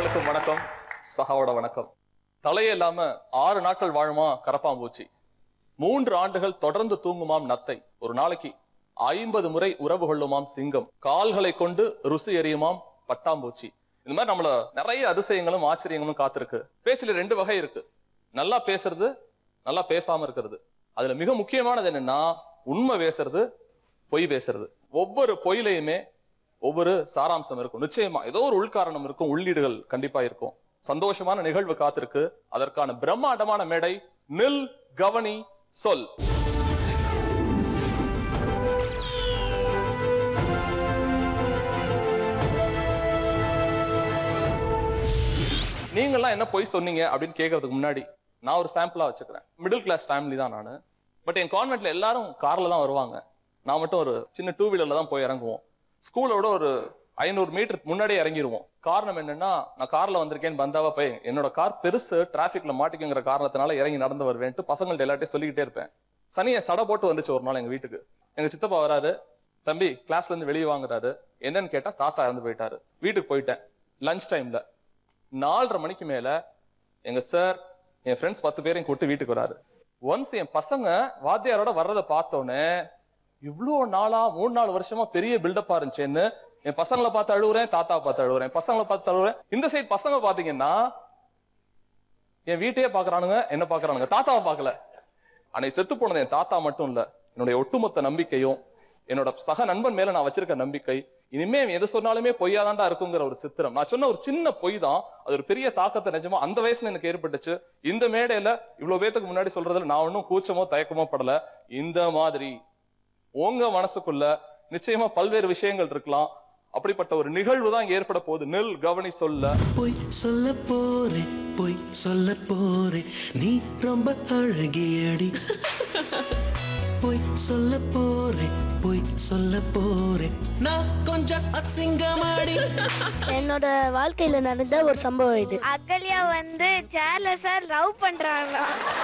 நேயர்களுக்கு வணக்கம், சகாவோட வணக்கம். தலையே இல்லாம 6 நாட்கள் வாழுமா கரப்பாம்பூச்சி, 3 ஆண்டுகள் தொடர்ந்து தூங்குமாம் நத்தை, ஒரு நாளைக்கு 50 முறை உறவு கொள்ளுமாம் சிங்கம், கால்களை கொண்டு ருசி எறியுமாம் பட்டாம்பூச்சி. இந்த மாதிரி நம்மள நிறைய அதிசயங்களும் ஆச்சரியங்களும் காத்திருக்கு. பேச்சுல 2 வகை இருக்கு, நல்லா பேசுறது, நல்லா பேசாம இருக்கிறது. அதுல மிக முக்கியமானது என்னன்னா உண்மை பேசுறது, பொய் பேசுறது. ஒவ்வொரு பொய்லையுமே ஒவ்வொரு சாராம்சம் இருக்கும். நிச்சயமா ஏதோ ஒரு உள்காரணம் இருக்கும், உள்ளீடுகள் கண்டிப்பா இருக்கும். சந்தோஷமான நிகழ்வு காத்திருக்கு. அதற்கான பிரம்மாண்டமான மேடை. நில், கவனி, சொல். நீங்கெல்லாம் என்ன பொய் சொன்னீங்க அப்படின்னு கேட்கறதுக்கு முன்னாடி நான் ஒரு சாம்பிளா வச்சுக்கிறேன். மிடில் கிளாஸ் ஃபேமிலி தான் நானு. பட் என் கான்வென்ட்ல எல்லாரும் கார்ல தான் வருவாங்க. நான் மட்டும் ஒரு சின்ன 2 வீலர்ல தான் போய் இறங்குவோம். ஸ்கூலோட ஒரு 500 மீட்டர் முன்னாடியே இறங்கிடுவோம். காரணம் என்னன்னா, நான் கார்ல வந்திருக்கேன்னு பந்தாவா போய் என்னோட கார் பெருசு, டிராபிக்ல மாட்டிக்குங்கிற காரணத்தினால இறங்கி நடந்து வருவேன்ட்டு பசங்கள்ட்ட எல்லாத்தையும் சொல்லிக்கிட்டே இருப்பேன். சனியை சடை போட்டு வந்துச்சு ஒரு நாள் எங்க வீட்டுக்கு. எங்க சித்தப்பா வராரு, தம்பி கிளாஸ்ல இருந்து வெளியே வாங்குறாரு. என்னன்னு கேட்டா தாத்தா இறந்து போயிட்டாரு. வீட்டுக்கு போயிட்டேன். லஞ்ச் டைம்ல 4:30 மணிக்கு மேல எங்க சார் என் ஃப்ரெண்ட்ஸ் 10 பேரையும் கூட்டு வீட்டுக்கு வராரு. ஒன்ஸ் என் பசங்க வாத்தியாரோட வர்றதை பார்த்தோன்னே, இவ்வளோ நாளா 3-4 வருஷமா பெரிய பில்டப்பா இருந்துச்சேன்னு என் பசங்களை பார்த்து அழுவுறேன், தாத்தா பார்த்து அழுவுறேன், பசங்களை பார்த்து அழுவுறேன். இந்த சைடு பசங்க பாத்தீங்கன்னா என் வீட்டையே பாக்குறானுங்க, என்ன பாக்குறானுங்க, தாத்தாவை பார்க்கல. அன்னைக்கு செத்து போனது என் தாத்தா மட்டும் இல்ல, என்னுடைய ஒட்டுமொத்த நம்பிக்கையும், என்னோட சக நண்பன் மேல நான் வச்சிருக்க நம்பிக்கை. இனிமே எது சொன்னாலுமே பொய்யாதாண்டா இருக்குங்கிற ஒரு சித்திரம். நான் சொன்ன ஒரு சின்ன பொய் தான் அது ஒரு பெரிய தாக்கத்தை நிஜமா அந்த வயசுல எனக்கு ஏற்பட்டுச்சு. இந்த மேடையில இவ்வளவு பேத்துக்கு முன்னாடி சொல்றதுல நான் ஒன்னும் கூச்சமோ தயக்கமோ படல. இந்த மாதிரி உங்க மனசுக்குள்ள நிச்சயமா பல்வேறு விஷயங்கள் இருக்கலாம். அப்படிப்பட்ட ஒரு நிகழ்வு தான் ஏற்பட போகுது. நில், கவனி, சொல்ல. பொய் சொல்ல போறே, பொய் சொல்ல போறே, நீ ரொம்ப அழகியடி. பொய் சொல்ல போறே, பொய் சொல்ல போறே, நான் கொஞ்சம் அசிங்கமாடி. என்னோட வாழ்க்கையில நடந்த ஒரு சம்பவம் இது. அகல்யா சேர்ல சார் லவ் பண்றாங்க.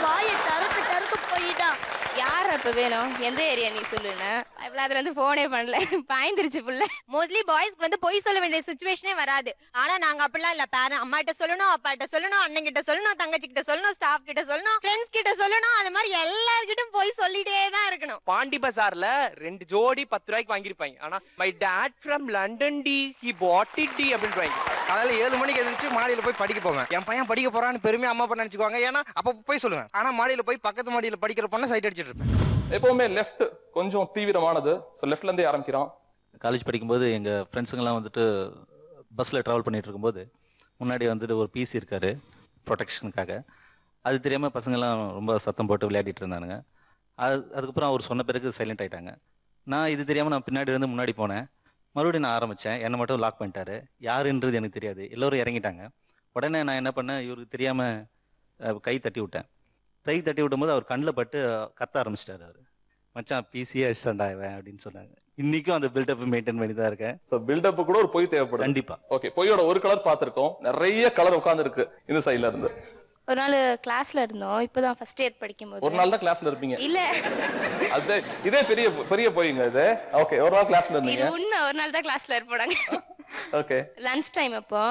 வாயை டருக்கு டருக்கு போயிட்டான். யார் அப்ப வேணும், எந்த ஏரியா நீ சொல்லுன்னு. இவ்வளவு அதுல இருந்து போனே பண்ணல, பாய்ந்துருச்சு புள்ள. மோஸ்ட்லி பாய்ஸ்க்கு போய் சொல்ல வேண்டிய சிச்சுவேஷனே வராது. ஆனா நாங்க அப்படிலாம் இல்ல. பேரண்ட் அம்மா கிட்ட சொல்லணும், அப்பா கிட்ட சொல்லணும், அண்ணன் கிட்ட சொல்லணும், தங்கச்சி கிட்ட சொல்லணும், ஸ்டாஃப் கிட்ட சொல்லணும், ஃப்ரெண்ட்ஸ் கிட்ட சொல்லணும். அந்த மாதிரி எல்லார்கிட்டும் போய் சொல்லிட்டே தான் இருக்கணும். பாண்டி பசார்ல 2 ஜோடி 10 ரூபாய்க்கு வாங்கிருப்பாங்க. ஆனா மை டாட் ஃப்ரம் லண்டன் டி, ஹி பாட் இட் டி அப்படின்றாங்க. காலையில 7 மணிக்கு எந்திரிச்சு மாடியில போய் படிக்க போவேன். என் பையன் படிக்க போறான்னு பெருமையா அம்மா அப்பா நினைச்சுக்குவாங்க. ஏன்னா அப்ப போய் சொல்லுவேன். ஆனா மாடியில போய் பக்கத்து மாடியில படிக்கிற பொண்ணை சைட் அடிச்சிட்டு இருப்பேன். எப்பவுமே லெஃப்ட் கொஞ்சம் தீவிரமானது. லெஃப்ட்ல இருந்தே ஆரம்பிக்கிறோம். காலேஜ் படிக்கும்போது எங்கள் ஃப்ரெண்ட்ஸுங்கெல்லாம் வந்துட்டு பஸ்ஸில் ட்ராவல் பண்ணிகிட்டு இருக்கும்போது முன்னாடி வந்துட்டு ஒரு பிசி இருக்கார் ப்ரொடெக்ஷனுக்காக. அது தெரியாமல் பசங்கள்லாம் ரொம்ப சத்தம் போட்டு விளையாடிட்டு இருந்தானுங்க. அதுக்கப்புறம் அவர் சொன்ன பிறகு சைலண்ட் ஆகிட்டாங்க. நான் இது தெரியாமல் நான் பின்னாடி இருந்து முன்னாடி போனேன். மறுபடியும் நான் ஆரம்பித்தேன். என்னை மட்டும் லாக் பண்ணிட்டாரு. யாருன்றது எனக்கு தெரியாது. எல்லோரும் இறங்கிட்டாங்க. உடனே நான் என்ன பண்ணேன், இவருக்கு தெரியாமல் கை தட்டி விட்டேன். கை தட்டி விடும்போது அவர் கண்ணில் பட்டு கத்த ஆரம்பிச்சிட்டாரு. அவர் மச்சான் பிசியே அடிச்சிட்டான்டா இவன் அப்படின்னு சொன்னாங்க. இன்னைக்கும் அந்த பில்டப் மெயின்டைன் பண்ணி தான் இருக்கேன். சோ பில்டப் கூட ஒரு பொய் தேவைப்படும் கண்டிப்பா. ஓகே, பொய்யோட ஒரு கலர் பார்த்திருக்கோம், நிறைய கலர் உட்கார்ந்து இருக்கு இந்த சைடுல இருந்து. ஒரு நாள் கிளாஸ்ல இருந்தோம். இப்பதான் ஃபர்ஸ்ட் இயர் படிக்கும்போது. ஒரு நாள் தான் கிளாஸ்ல இருப்பீங்க? இல்ல, அது இதே பெரிய பெரிய பொய்ங்க இது. ஓகே, ஒரு நாள் கிளாஸ்ல இருந்தீங்க. இது உண்மை. ஒரு நாள் தான் கிளாஸ்ல இருப்போம். ஓகே, லஞ்ச் டைம் அப்போ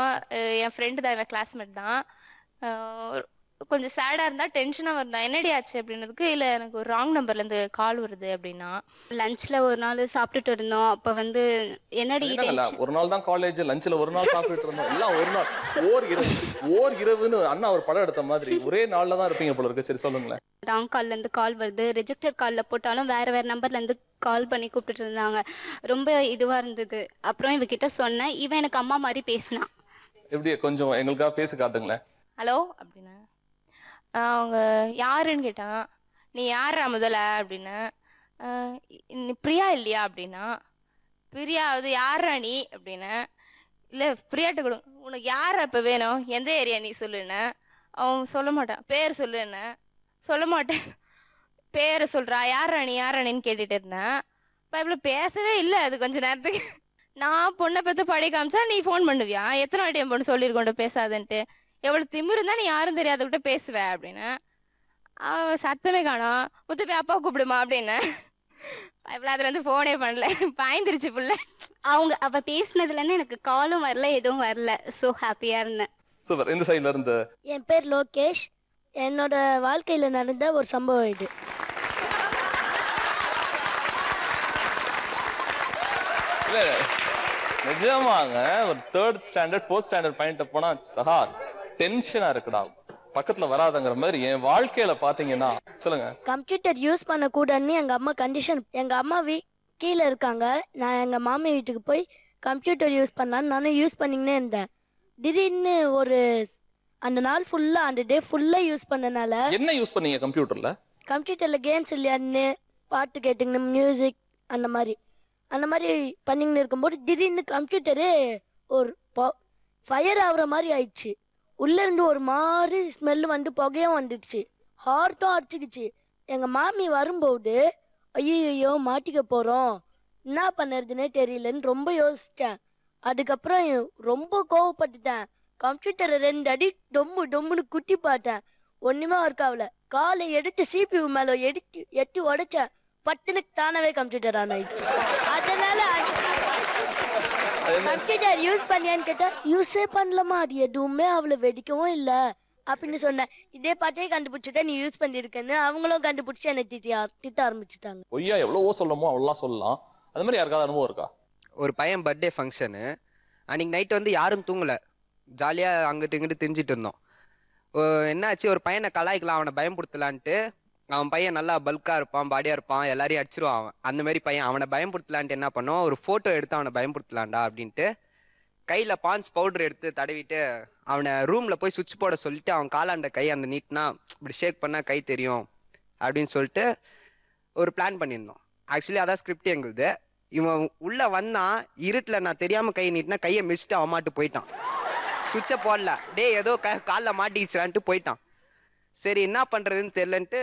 என் ஃப்ரெண்டு தான், என் கிளாஸ்மேட் தான். கொஞ்சம் சேடா இருந்தா, டென்ஷனா இருந்தா, என்னடி ஆச்சு அப்படின்னதுக்கு, இல்ல எனக்கு ஒரு ராங் நம்பர்ல இருந்து கால் வருது அப்படின்னா. லஞ்ச்ல ஒரு நாள் சாப்பிட்டுட்டு இருந்தோம். அப்ப என்னடி ஒரு நாள் தான் காலேஜ், லஞ்ச்ல ஒரு நாள் சாப்பிட்டுட்டு இருந்தோம். எல்லாம் ஒரு நாள், ஓர் இரவுன்னு அண்ணா ஒரு படம் எடுத்த மாதிரி ஒரே நாள்ல தான் இருப்பீங்க போல இருக்கு. சரி சொல்லுங்களேன். ராங் கால்ல இருந்து கால் வருது. ரிஜெக்டட் கால்ல போட்டாலும் வேற வேற நம்பர்ல இருந்து கால் பண்ணி கூப்பிட்டுட்டு இருந்தாங்க. ரொம்ப இதுவா இருந்தது. அப்புறம் இவகிட்ட சொன்னேன். இவன் எனக்கு அம்மா மாதிரி பேசினான். எப்படி கொஞ்சம் எங்களுக்காக பேசி காட்டுங்களேன். ஹலோ அப்படின்னா. அவங்க யாருன்னு கேட்டான். நீ யாரா முதல்ல அப்படின்னு. பிரியா இல்லையா அப்படின்னா. பிரியா அது யாரா நீ அப்படின்னு. இல்லை பிரியாட்ட கொடுங்க. உனக்கு யார் அப்போ வேணும், எந்த ஏரியா நீ சொல்லுன்னு. அவன் சொல்ல மாட்டான். பேர் சொல்லுன்னு. சொல்ல மாட்டேன். பேரை சொல்கிறா. யாராணின்னு கேட்டுட்டு இருந்தேன். இப்போ பேசவே இல்லை அது கொஞ்ச நேரத்துக்கு. நான் பொண்ணை பற்றி படி காமிச்சா நீ ஃபோன் பண்ணுவியா, எத்தனை வாட்டி என் பொண்ணு சொல்லியிருக்கோண்ட பேசாதுன்ட்டு, எவ்வளோ திமிரு இருந்தா நீ யாரும் தெரியாதக்கிட்ட பேசுவ அப்படின்னு. அவ சத்தமே காணோம். முத்து போய் அப்பா கூப்பிடுமா அப்படின்னு. அதுலேருந்து ஃபோனே பண்ணல, பாய்ந்துருச்சு புள்ள. அவ பேசினதுலேருந்து எனக்கு காலும் வரல, எதுவும் வரல. ஸோ ஹாப்பியாக இருந்தேன். சூப்பர். இந்த சைட்ல இருந்து என் பேர் லோகேஷ். என்னோட வாழ்க்கையில் நடந்த ஒரு சம்பவம் இது. இல்ல நிஜமாங்க ஒரு 3rd ஸ்டாண்டர்ட் 4th ஸ்டாண்டர்ட் பையன்ட்ட போனா சஹா டென்ஷனா இருக்குடா, பக்கத்துல வராதங்கிற மாதிரி. என் வாழ்க்கையில பாத்தீங்கன்னா சொல்லுங்க. கம்ப்யூட்டர் யூஸ் பண்ணக்கூடாதுன்னு எங்கள் அம்மா கண்டிஷன். எங்கள் அம்மா கீழே இருக்காங்க. நான் எங்கள் மாமி வீட்டுக்கு போய் கம்ப்யூட்டர் யூஸ் பண்ணலான்னு நானும் யூஸ் பண்ணிக்கினே இருந்தேன். திடீர்னு ஒரு அந்த நாள் ஃபுல்லாக அந்த டே ஃபுல்லாக யூஸ் பண்ணனால. என்ன யூஸ் பண்ணீங்க கம்ப்யூட்டர்ல? கம்ப்யூட்டரில் கேம்ஸ் விளையாடுன்னு, பாட்டு கேட்டுங்கன்னு, மியூசிக் அந்த மாதிரி பண்ணிங்கன்னு இருக்கும்போது திடீர்னு கம்ப்யூட்டரு ஒரு ஃபயர் ஆகுற மாதிரி ஆயிடுச்சு. உள்ளேருந்து ஒரு மாதிரி ஸ்மெல்லு வந்து புகையும் வந்துடுச்சு. ஹார்ட்டும் அடிச்சுக்கிச்சு. எங்கள் மாமி வரும்போது ஐயோ மாட்டிக்க போகிறோம், என்ன பண்ணுறதுனே தெரியலன்னு ரொம்ப யோசித்தேன். அதுக்கப்புறம் ரொம்ப கோவப்பட்டுட்டேன். கம்ப்யூட்டரை 2 அடி டொம்முன்னு குட்டி பார்த்தேன். ஒன்றுமே ஒர்க் ஆகல. காலை எடுத்து CPU மேலே எட்டி உடைச்சேன். பட்டுன்னு தானாவே கம்ப்யூட்டர் ஆன் ஆயிடுச்சு. அதனால கம்ப்யூட்டர் யூஸ் பண்ணியான்னு கேட்டா யூஸே பண்ணலமா, அது எதுவுமே அவ்வளோ வெடிக்கவும் இல்லை அப்படின்னு சொன்னேன். இதே பாட்டே கண்டுபிடிச்சிட்டா நீ யூஸ் பண்ணியிருக்கேன்னு அவங்களும் கண்டுபிடிச்சி என்னை திட்ட ஆரம்பிச்சுட்டாங்க. பொய்யா எவ்வளவோ சொல்லமோ அவ்வளோ சொல்லலாம். அது மாதிரி யாருக்காவது அனுபவம் இருக்கா? ஒரு பையன் பர்த்டே ஃபங்க்ஷனு, அன்றைக்கி நைட்டு வந்து யாரும் தூங்கலை, ஜாலியாக அங்கிட்டு இங்கிட்டு திரிஞ்சிட்டு இருந்தோம். என்னாச்சு, ஒரு பையனை கலாய்க்கலாம், அவனை பயன்படுத்தலான்ட்டு. அவன் பையன் நல்லா பல்காக இருப்பான், பாடியாக இருப்பான், எல்லாரையும் அடிச்சிருவான் அவன். அந்த மாதிரி பையன். அவனை பயன்படுத்தலான்ட்டு என்ன பண்ணோம், ஒரு ஃபோட்டோ எடுத்து அவனை பயன்படுத்தலான்டா அப்படின்ட்டு கையில் பான்ஸ் பவுடர் எடுத்து தடவிட்டு அவனை ரூமில் போய் சுவிட்ச் போட சொல்லிட்டு அவன் காலாண்ட கை அந்த நீட்னா இப்படி ஷேக் பண்ணால் கை தெரியும் அப்படின்னு சொல்லிட்டு ஒரு பிளான் பண்ணியிருந்தோம். ஆக்சுவலி அதான் ஸ்கிரிப்ட் எங்களுது. இவன் உள்ளே வந்தான், இருட்டில் நான் தெரியாமல் கை நீட்டினா கையை மிஸ்ட்டு அவன் மாட்டு போயிட்டான். சுவிட்சை போடல, டே ஏதோ காலில் மாட்டிக்கிச்சுறான்ட்டு போயிட்டான். சரி என்ன பண்ணுறதுன்னு தெரிலன்ட்டு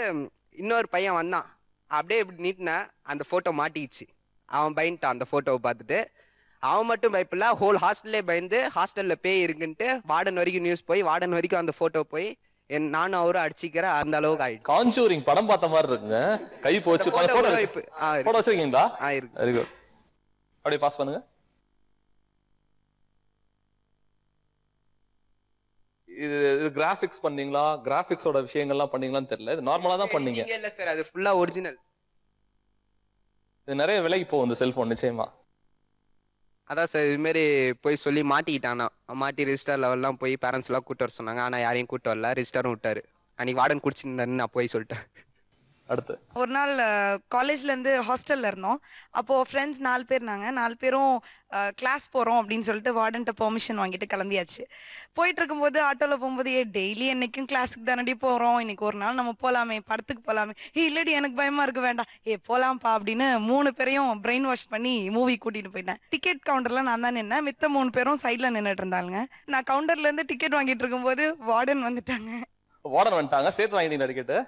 இன்னொரு பையன் வந்தான். அப்படியே இப்படி நீட்டினேன், அந்த ஃபோட்டோ மாட்டிக்கிச்சு. அவன் பயந்துட்டான் அந்த ஃபோட்டோவை பார்த்துட்டு. அவன் மட்டும் பயப்பில்ல, ஹோல் ஹாஸ்டல்லே பயந்து ஹாஸ்டலில் பேய் இருக்குன்ட்டு வார்டன் வரைக்கும் நியூஸ் போய் வார்டன் வரைக்கும் அந்த ஃபோட்டோ போய் நானும் அவரும் அடிச்சிக்கிறேன். அந்த அளவுக்கு ஆயிடுச்சு. காஞ்சூரிங் படம் பார்த்த மாதிரி இருக்குங்க. கை போச்சு. போட்டோ வச்சிருக்கீங்களா? இருக்கு. Very good. அப்படியே பாஸ் பண்ணுங்க. இது கிராஃபிக்ஸ் பண்ணீங்களா? கிராஃபிக்ஸோட விஷயங்கள்லாம் பண்ணீங்களான்னு தெரியல. இது நார்மலா தான் பண்ணீங்க. இல்ல சார், அது ஃபுல்லா ஒரிஜினல். இது நிறைய விலைக்கு போகும் இந்த செல்போன் நிச்சயமா. அதான் சார், இதுமாரி போய் சொல்லி மாட்டிக்கிட்டானா. மாட்டி ரிஜிஸ்டர் லெவல்லாம் போய் பேரண்ட்ஸ்லாம் கூட்டு வர சொன்னாங்க. ஆனால் யாரையும் கூட்டு வரல, ரிஜிஸ்டரும் விட்டாரு. அன்னைக்கு வார்டன் குடிச்சிருந்தாருன்னு நான் போய் சொல்லிட்டேன். அடுத்து ஒரு நாள் காலேஜ்லேருந்து ஹாஸ்டலில் இருந்தோம். அப்போது ஃப்ரெண்ட்ஸ் 4 பேர், நாங்கள் 4 பேரும் கிளாஸ் போகிறோம் அப்படின்னு சொல்லிட்டு வார்டன்ட்ட பெர்மிஷன் வாங்கிட்டு கிளம்பியாச்சு. போயிட்டு இருக்கும்போது ஆட்டோவில் போகும்போது டெய்லி என்னைக்கும் கிளாஸுக்கு தானடி போகிறோம், இன்னைக்கு ஒரு நாள் நம்ம போகலாமே, படத்துக்கு போகலாமே. இல்லடி எனக்கு பயமாக இருக்கு, வேண்டாம், போகலாம்ப்பா அப்படின்னு 3 பேரையும் பிரெயின் வாஷ் பண்ணி மூவி கூட்டிகிட்டு போயிட்டேன். டிக்கெட் கவுண்டரில் நான் தான் நின்னேன், மித்த 3 பேரும் சைடில் நின்றுட்டு இருந்தாங்க. நான் கவுண்டர்லேருந்து டிக்கெட் வாங்கிட்டு இருக்கும்போது வார்டன் வந்துட்டாங்க. வார்டன் வந்துட்டாங்க. சேர்த்து வாங்கிட்டீங்க டிக்கெட்டு?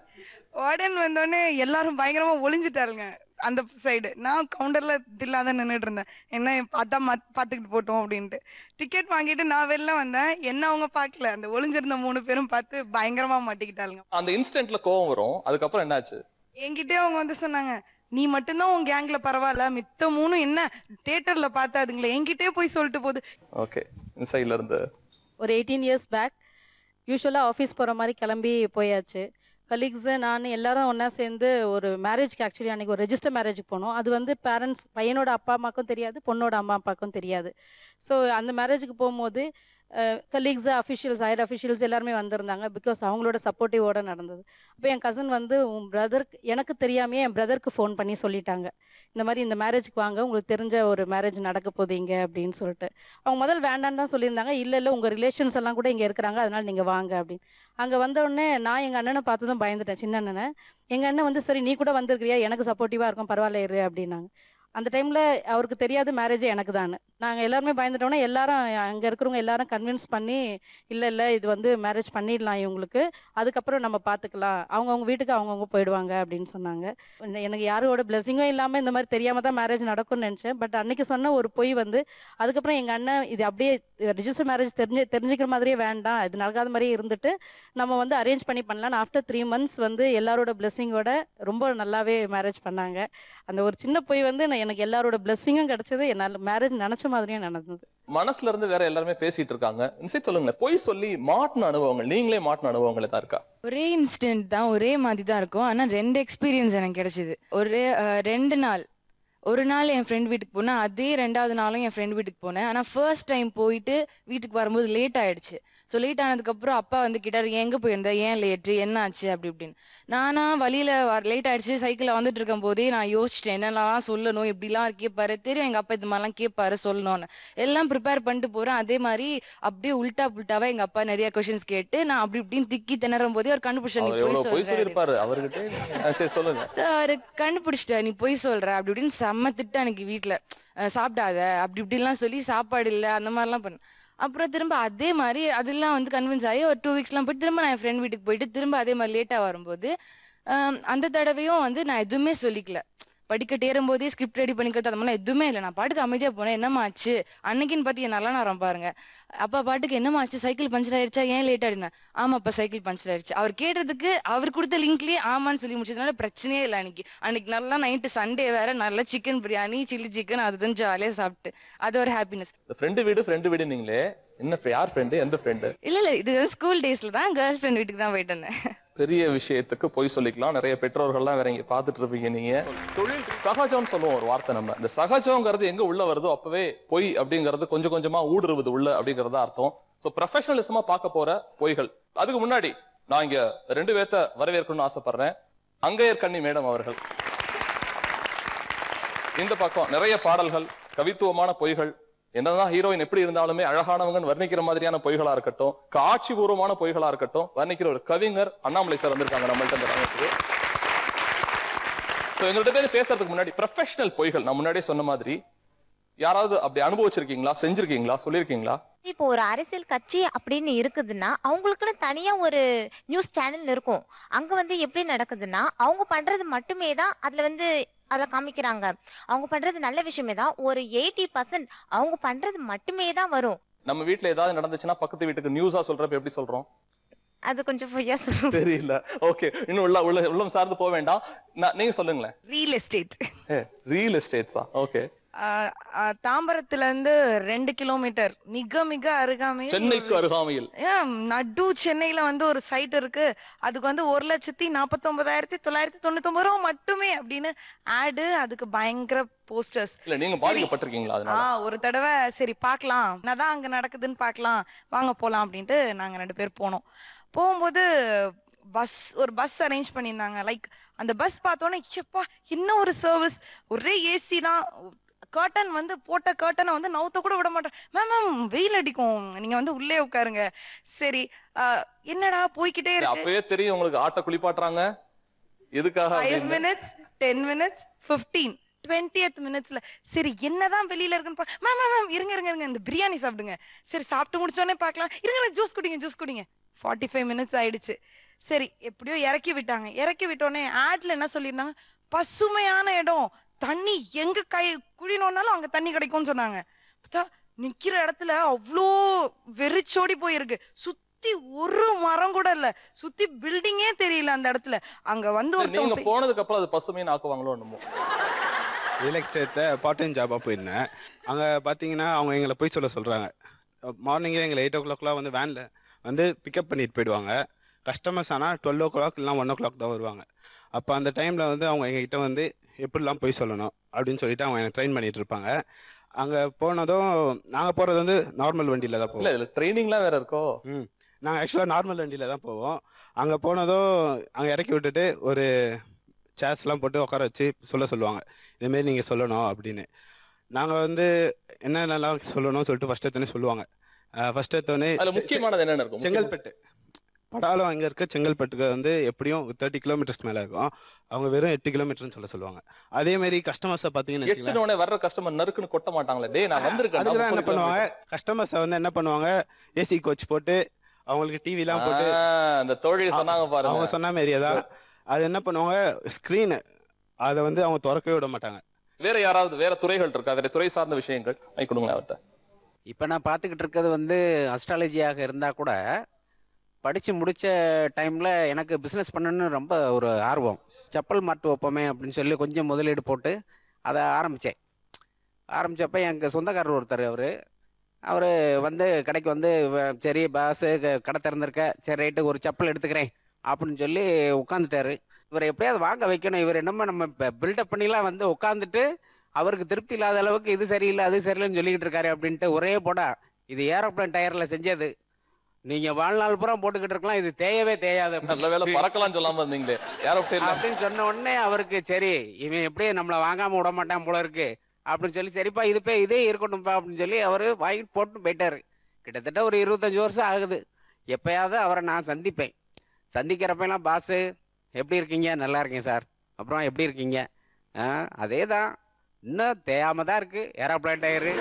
வார்டன் வந்தோடனே எல்லாரும் பயங்கரமாக ஒளிஞ்சிட்டாருங்க அந்த சைடு. நான் கவுண்டரில் தில்லாத நின்றுட்டு இருந்தேன், என்ன அதான் பார்த்துக்கிட்டு போட்டோம் அப்படின்ட்டு. டிக்கெட் வாங்கிட்டு நான் வெளில வந்தேன், என்ன அவங்க பார்க்கல, அந்த ஒளிஞ்சிருந்த 3 பேரும் பார்த்து பயங்கரமாக மாட்டிக்கிட்டாளுங்க. அந்த இன்ஸ்டன்ட்ல கோவம் வரும். அதுக்கப்புறம் என்னாச்சு? என்கிட்டே அவங்க வந்து சொன்னாங்க, நீ மட்டும்தான் உன் கேங்ல பரவாயில்ல, மித்த 3 என்ன தியேட்டர்ல பார்த்தாதுங்களே, என்கிட்டே போய் சொல்லிட்டு போகுது. ஓகே, இந்த சைட்ல இருந்து ஒரு 18 இயர்ஸ் பேக் யூஸ்வலாக ஆஃபீஸ் போகிற மாதிரி கிளம்பி போயாச்சு. கலீக்ஸு நான் எல்லாரும் ஒன்றா சேர்ந்து ஒரு மேரேஜ்க்கு, ஆக்சுவலி அன்றைக்கி ஒரு ரெஜிஸ்டர் மேரேஜுக்கு போனோம். அது வந்து பேரண்ட்ஸ், பையனோட அப்பா அம்மாக்கும் தெரியாது, பொண்ணோட அம்மா அப்பாவுக்கும் தெரியாது. ஸோ அந்த மேரேஜுக்கு போகும்போது கலீக்ஸு, அஃபிஷியல்ஸ், ஹையர் அஃபிஷியல்ஸ் எல்லாருமே வந்திருந்தாங்க. பிகாஸ் அவங்களோட சப்போர்ட்டிவோடு நடந்தது. அப்போ என் கசன் வந்து உன் பிரதருக்கு, எனக்கு தெரியாமையே என் பிரதருக்கு ஃபோன் பண்ணி சொல்லிட்டாங்க, இந்த மாதிரி இந்த மேரேஜுக்கு வாங்க, உங்களுக்கு தெரிஞ்ச ஒரு மேரேஜ் நடக்க போதீங்க அப்படின்னு சொல்லிட்டு. அவங்க முதல் வேண்டான்னு தான் சொல்லியிருந்தாங்க. இல்லை உங்கள் ரிலேஷன்ஸ் எல்லாம் கூட இங்கே இருக்கிறாங்க, அதனால் நீங்கள் வாங்க அப்படின்னு. அங்கே வந்தோடனே நான் எங்கள் அண்ணனை பார்த்து தான் பயந்துட்டேன், சின்ன அண்ணனை. எங்கள் அண்ணன் வந்து சரி நீ கூட வந்திருக்கிறியா, எனக்கு சப்போர்ட்டிவாக இருக்கும், பரவாயில்ல இரு அப்படின்னாங்க. அந்த டைமில் அவருக்கு தெரியாது மேரேஜே எனக்கு தான். நாங்கள் எல்லாருமே பயந்துட்டோன்னா எல்லாரும் அங்கே இருக்கிறவங்க எல்லாரும் கன்வின்ஸ் பண்ணி இல்லை இது வந்து மேரேஜ் பண்ணிடலாம் இவங்களுக்கு, அதுக்கப்புறம் நம்ம பார்த்துக்கலாம், அவங்கவுங்க வீட்டுக்கு அவங்கவுங்க போயிடுவாங்க அப்படின்னு சொன்னாங்க. எனக்கு யாரோட பிளெஸிங்கும் இல்லாமல் இந்த மாதிரி தெரியாமல் தான் மேரேஜ் நடக்கும்னு நினச்சேன். பட் அன்னைக்கு சொன்ன ஒரு பொய் வந்து அதுக்கப்புறம் எங்கள் அண்ணன் இது அப்படியே ரிஜிஸ்டர் மேரேஜ் தெரிஞ்சுக்கிற மாதிரியே வேண்டாம், இது நடக்காத மாதிரியே இருந்துட்டு நம்ம வந்து அரேஞ்ச் பண்ணலாம். ஆஃப்டர் 3 months வந்து எல்லாரோட பிளெஸிங்கோட ரொம்ப நல்லாவே மேரேஜ் பண்ணாங்க. அந்த ஒரு சின்ன பொய் வந்து எனக்கு எல்லாரோட பிளெஸிங்கும் கிடைச்சது, என்னால் மேரேஜ் நினச்ச மாதிரியும் நடந்தது. மனசுல இருந்து வேற எல்லாருமே பேசிட்டு இருக்காங்க. இன்சைட் சொல்லுங்களேன், பொய் சொல்லி மாட்டின அனுபவங்கள், நீங்களே மாட்டின அனுபவங்கள் தான் இருக்கா? ஒரே இன்சிடென்ட் தான், ஒரே மாதிரி தான் இருக்கும். ஆனால் 2 எக்ஸ்பீரியன்ஸ் எனக்கு கிடைச்சிது. 2 நாள். ஒரு நாள் என் ஃப்ரெண்ட் வீட்டுக்கு போனேன், அதே 2வது நாளும் என் ஃப்ரெண்ட் வீட்டுக்கு போனேன். ஆனால் ஃபர்ஸ்ட் டைம் போயிட்டு வீட்டுக்கு வரும்போது லேட் ஆயிடுச்சு. ஸோ லேட் ஆனதுக்கப்புறம் அப்பா வந்து கேட்டார், எங்கே போயிருந்த, ஏன் லேட்டு, என்ன ஆச்சு அப்படி இப்படின்னு. நானா வழியில் லேட் ஆயிடுச்சு சைக்கிளில் வந்துட்டு இருக்கும் போதே நான் யோசிச்சிட்டேன் என்னெல்லாம் சொல்லணும், இப்படிலாம் கேட்பாரு, தெரியும் எங்கள் அப்பா இது மாதிரிலாம் கேட்பாரு சொல்லணும்னு. எல்லாம் ப்ரிப்பேர் பண்ணிட்டு போகிறேன். அதே மாதிரி அப்படியே உல்ட்டா புல்ட்டாவா எங்கள் அப்பா நிறைய கொஸ்டின்ஸ் கேட்டு நான் அப்படி இப்படின்னு திக்கி திணறும் போதே அவர் கண்டுபிடிச்சா, நீ போய் சொல்லிருப்பாரு அவர்கிட்ட. சொல்லுங்க சார், அவர் கண்டுபிடிச்சிட்ட, நீ போய் சொல்ற அப்படி இப்படின்னு செம்ம திட்டு எனக்கு வீட்டில், சாப்பிடாத அப்படி இப்படிலாம் சொல்லி சாப்பாடு இல்லை அந்த மாதிரிலாம் பண்ண. அப்புறம் திரும்ப அதே மாதிரி அதெல்லாம் வந்து கன்வின்ஸ் ஆகி ஒரு 2 weeksலாம் போயிட்டு திரும்ப நான் என் ஃப்ரெண்ட் வீட்டுக்கு போயிட்டு திரும்ப அதே மாதிரி லேட்டாக வரும்போது அந்த தடவையும் வந்து நான் எதுவுமே சொல்லிக்கல. படிக்கட்டு ஏறும்போதே ஸ்கிரிப்ட் ரெடி பண்ணிக்கிறது அது மாதிரிலாம் எதுவுமே இல்லை. நான் பாட்டுக்கு அமைதியாக போனேன். என்னம்மா ஆச்சு அன்னைக்குன்னு பார்த்து நல்லா நேரம் பாருங்க. அப்பா பாட்டுக்கு என்னம்மா ஆச்சு, சைக்கிள் பஞ்சர் ஆயிடுச்சா, ஏன் லேட் ஆயிடுனா, ஆமாப்பா சைக்கிள் பஞ்சர் ஆயிடுச்சு. அவர் கேட்டதுக்கு அவர் கொடுத்த லிங்க்லேயே ஆமான்னு சொல்லி முடிச்சதுனால பிரச்சனையே இல்லை. அன்னைக்கு நல்லா நைட்டு சண்டே வேற நல்லா சிக்கன் பிரியாணி சில்லி சிக்கன் அதுதான் ஜாலியாக சாப்பிட்டு அது ஒரு ஹாப்பினஸ். ஃப்ரெண்டு வீடு நீங்களே என்ன, யார் ஃப்ரெண்டு, எந்த ஃப்ரெண்டு? இல்லை இது ஸ்கூல் டேஸ்ல தான் கேர்ள் ஃப்ரெண்ட் வீட்டுக்கு தான் போயிட்டு வந்தேன். பெரிய விஷயத்துக்கு போய் சொல்லிக்கலாம். நிறைய பெற்றோர்கள்லாம் வேற இங்க பாத்துட்டு இருப்பீங்க. நீங்க தொழில் சகஜம்னு சொல்லுவோம் ஒரு வார்த்தை. நம்ம இந்த சகஜங்கிறது எங்க உள்ள வருதோ அப்பவே பொய் அப்படிங்கிறது கொஞ்சம் கொஞ்சமா ஊடுருவது உள்ள அப்படிங்கறத அர்த்தம். சோ ப்ரொஃபஷனலிசமா பார்க்க போற பொய்கள். அதுக்கு முன்னாடி நான் இங்க 2 பேர்த்த வரவேற்கணும்னு ஆசைப்படுறேன். அங்கையர் கண்ணி மேடம் அவர்கள். இந்த பக்கம் நிறைய பாடல்கள், கவித்துவமான பொய்கள், என்னதான் ஹீரோயின் எப்படி இருந்தாலுமே அழகானவங்கன்னு வர்ணிக்கிற மாதிரியான பொய்களா இருக்கட்டும், காட்சி பூர்வமான பொய்களா இருக்கட்டும், வர்ணிக்கிற ஒரு கவிஞர் அண்ணாமலை சார் வந்திருக்காங்க நம்மள்ட்ட. எங்கள்கிட்ட பேசுறதுக்கு முன்னாடி ப்ரொஃபஷனல் பொய்கள் நான் முன்னாடியே சொன்ன மாதிரி யாராவது அப்படி அனுபவிச்சிருக்கீங்களா, செஞ்சிருக்கீங்களா, சொல்லிருக்கீங்களா? இப்போ ஒரு அரசியல் கட்சி அப்படின்னு இருக்குதுன்னா அவங்களுக்குன்னு தனியா ஒரு நியூஸ் சேனல் இருக்கும். அங்க வந்து எப்படி நடக்குதுன்னா அவங்க பண்றது மட்டுமே தான் அதுல காமிக்கிறாங்க. அவங்க பண்றது நல்ல விஷயமே தான். ஒரு 80% அவங்க பண்றது மட்டுமே தான் வரும். நம்ம வீட்ல ஏதாவது நடந்துச்சுன்னா பக்கத்து வீட்டுக்கு நியூஸா சொல்றப்ப எப்படி சொல்றோம்? அது கொஞ்சம் பொய்யா சொல்றோம். தெரியல. ஓகே, இன்னும் உள்ளம் சார்ந்து போக வேண்டாம். நீங்க சொல்லுங்களேன். Real estate. ரியல் எஸ்டேட்ஸா? ஓகே. தாம்பரத்துல இருந்து 2 கிலோமீட்டர் மிக மிக அருகாமையில், சென்னைக்கு அருகாமையில், நடு சென்னையில வந்து ஒரு சைட் இருக்கு. அதுக்கு வந்து 1,49,999 ரூபா மட்டுமே அப்படின்னு ஆடு. அதுக்கு பயங்கர போஸ்டர்ஸ். இல்ல நீங்க பாதிக்கப்பட்டிருக்கீங்களா அதனால? ஒரு தடவை சரி பார்க்கலாம், என்னதான் அங்க நடக்குதுன்னு பார்க்கலாம், வாங்க போலாம் அப்படின்ட்டு நாங்க 2 பேர் போனோம். போகும்போது ஒரு பஸ் அரேஞ்ச் பண்ணியிருந்தாங்க. லைக் அந்த பஸ் பார்த்தோன்னே எப்பா என்ன ஒரு சர்வீஸ், ஒரே ஏசி தான். கர்டன் வந்து போட்ட கர்ட்டனை வந்து நவுத்த கூட விட மாட்டேன். மேம் வெயில் அடிக்கும், நீங்க வந்து உள்ளே உட்காருங்க. சரி என்னடா போய்கிட்டே இருக்கு. அப்பவே தெரியும் உங்களுக்கு ஆட்ட குளிப்பாட்டுறாங்க. எதுக்காக? 5 minutes 10 minutes 15 20th minutesல சரி என்னதான் வெளியில இருக்குன்னு மேம் இருங்க இந்த பிரியாணி சாப்பிடுங்க. சரி சாப்பிட்டு முடிச்சோடனே பார்க்கலாம், இருங்க ஜூஸ் குடிங்க. 45 minutes ஆயிடுச்சு. சரி எப்படியோ இறக்கி விட்டாங்க. இறக்கி விட்டோடனே ஆட்ல என்ன சொல்லியிருந்தாங்க, பசுமையான இடம், தண்ணி எங்க குழினோன்னாலும் அங்க தண்ணி கிடைக்கும்னு சொன்னாங்க. நிக்கிற இடத்துல அவ்வளோ வெறிச்சோடி போயிருக்கு. சுத்தி ஒரு மரம் கூட இல்ல, சுத்தி பில்டிங்கே தெரியல அந்த இடத்துல. அங்க வந்து நீங்க போனதுக்கு அப்புறம் அது பசுமைன்னு ஆக்குவாங்களோ என்னமோ. ரியல் எஸ்டேட்ல பார்ட் டைம் ஜாபா போயிருந்தேன். அங்க பாத்தீங்கன்னா அவங்க எங்களை போய் சொல்றாங்க. மார்னிங்கே எங்களை 8 o'clock வந்து வேன்ல வந்து பிக்கப் பண்ணிட்டு போயிடுவாங்க. கஸ்டமர்ஸ் ஆனால் 12 o'clock இல்லைனா 1 o'clock தான் வருவாங்க. அப்போ அந்த டைமில் வந்து அவங்க எங்ககிட்ட வந்து எப்படிலாம் போய் சொல்லணும் அப்படின்னு சொல்லிட்டு அவங்க எனக்கு ட்ரெயின் பண்ணிட்டு இருப்பாங்க. அங்கே போனதும் நாங்கள் போகிறது வந்து நார்மல் வண்டியில் தான் போவோம். இல்லை ட்ரைனிங்லாம் வேறு இருக்கோ? நாங்கள் ஆக்சுவலாக நார்மல் வண்டியில் தான் போவோம். அங்கே போனதும் அங்கே இறக்கி விட்டுட்டு ஒரு சேர்ஸ்லாம் போட்டு உட்கார வச்சு சொல்லுவாங்க, இதுமாரி நீங்கள் சொல்லணும் அப்படின்னு. நாங்கள் வந்து என்னென்னலாம் சொல்லணும்னு சொல்லிட்டு ஃபஸ்ட் எடுத்தோன்னே சொல்லுவாங்க. ஃபஸ்ட் எடுத்தோடனே முக்கியமானது என்னென்ன இருக்கும்? செங்கல்பட்டு படாலம் அங்கே இருக்க செங்கல்பட்டுக்கு வந்து எப்படியும் 30 கிலோமீட்டர்ஸ் மேலே இருக்கும். அவங்க வெறும் 8 கிலோமீட்டர்னு சொல்லுவாங்க. அதேமாரி கஸ்டமர்ஸை பார்த்தீங்கன்னு வச்சுக்கோங்களேன், எட்டுனோடனே வர்ற கஸ்டமர் நறுக்குன்னு கொட்ட மாட்டாங்களே, டேய் நான் வந்திருக்கேன். அதுக்கு தான் என்ன பண்ணுவாங்க, கஸ்டமர்ஸை வந்து என்ன பண்ணுவாங்க, ஏசி கோச் போட்டு அவங்களுக்கு டிவிலாம் போட்டு அந்த தொழில் சொன்னாங்க பாருங்க, அவங்க சொன்ன மாரியே தான். அது என்ன பண்ணுவாங்க, ஸ்க்ரீனு அதை வந்து அவங்க திறக்கவே விட மாட்டாங்க. வேற யாராவது வேற துறைகள் இருக்கா, வேற துறை சார்ந்த விஷயங்கள் கொடுங்களேன் அவர்கிட்ட. இப்போ நான் பார்த்துக்கிட்டு இருக்கிறது வந்து அஸ்ட்ராலஜியாக இருந்தால் கூட படித்து முடித்த டைமில் எனக்கு பிஸ்னஸ் பண்ணணுன்னு ரொம்ப ஒரு ஆர்வம். செப்பல் மாட்டு வைப்போமே அப்படின்னு சொல்லி கொஞ்சம் முதலீடு போட்டு அதை ஆரம்பித்தேன். ஆரம்பித்தப்போ எனக்கு சொந்தக்காரர் ஒருத்தர், அவர் வந்து கடைக்கு வந்து சரி பாஸு கடை திறந்திருக்க, சரி ரைட்டு ஒரு செப்பல் எடுத்துக்கிறேன் அப்படின்னு சொல்லி உட்காந்துட்டாரு. இவர் எப்படியாவது வாங்க வைக்கணும், இவர் என்னமோ நம்ம பில்டப் பண்ணிலாம் வந்து உட்காந்துட்டு அவருக்கு திருப்தி இல்லாத அளவுக்கு இது சரியில்லை அது சரியில்லைன்னு சொல்லிக்கிட்டு இருக்காரு அப்படின்ட்டு ஒரே போடா, இது ஏரோப்ளேன் டயரில் செஞ்சது, நீங்கள் வாழ்நாள் பூரா போட்டுக்கிட்டு இருக்கலாம், இது தேயவே தேயாது, நல்ல வேலை பறக்கலாம் சொல்லாமல் இருந்தீங்களே ஏரோப்ளேன் அப்படின்னு சொன்ன உடனே அவருக்கு சரி இவன் எப்படியே நம்மளை வாங்காமல் விட மாட்டான் போல இருக்கு அப்படின்னு சொல்லி, சரிப்பா இதே இருக்கட்டும்ப்பா அப்படின்னு சொல்லி அவர் வாங்கிட்டு போட்டு போயிட்டாரு. கிட்டத்தட்ட ஒரு 25 வருஷம் ஆகுது. எப்பயாவது அவரை நான் சந்திப்பேன். சந்திக்கிறப்பெல்லாம் பாஸு எப்படி இருக்கீங்க, நல்லா இருக்கேன் சார், அப்புறம் எப்படி இருக்கீங்க, அதே தான், இன்னும் தேயாம தான் இருக்கு ஏரோப்ளேன் டயரு.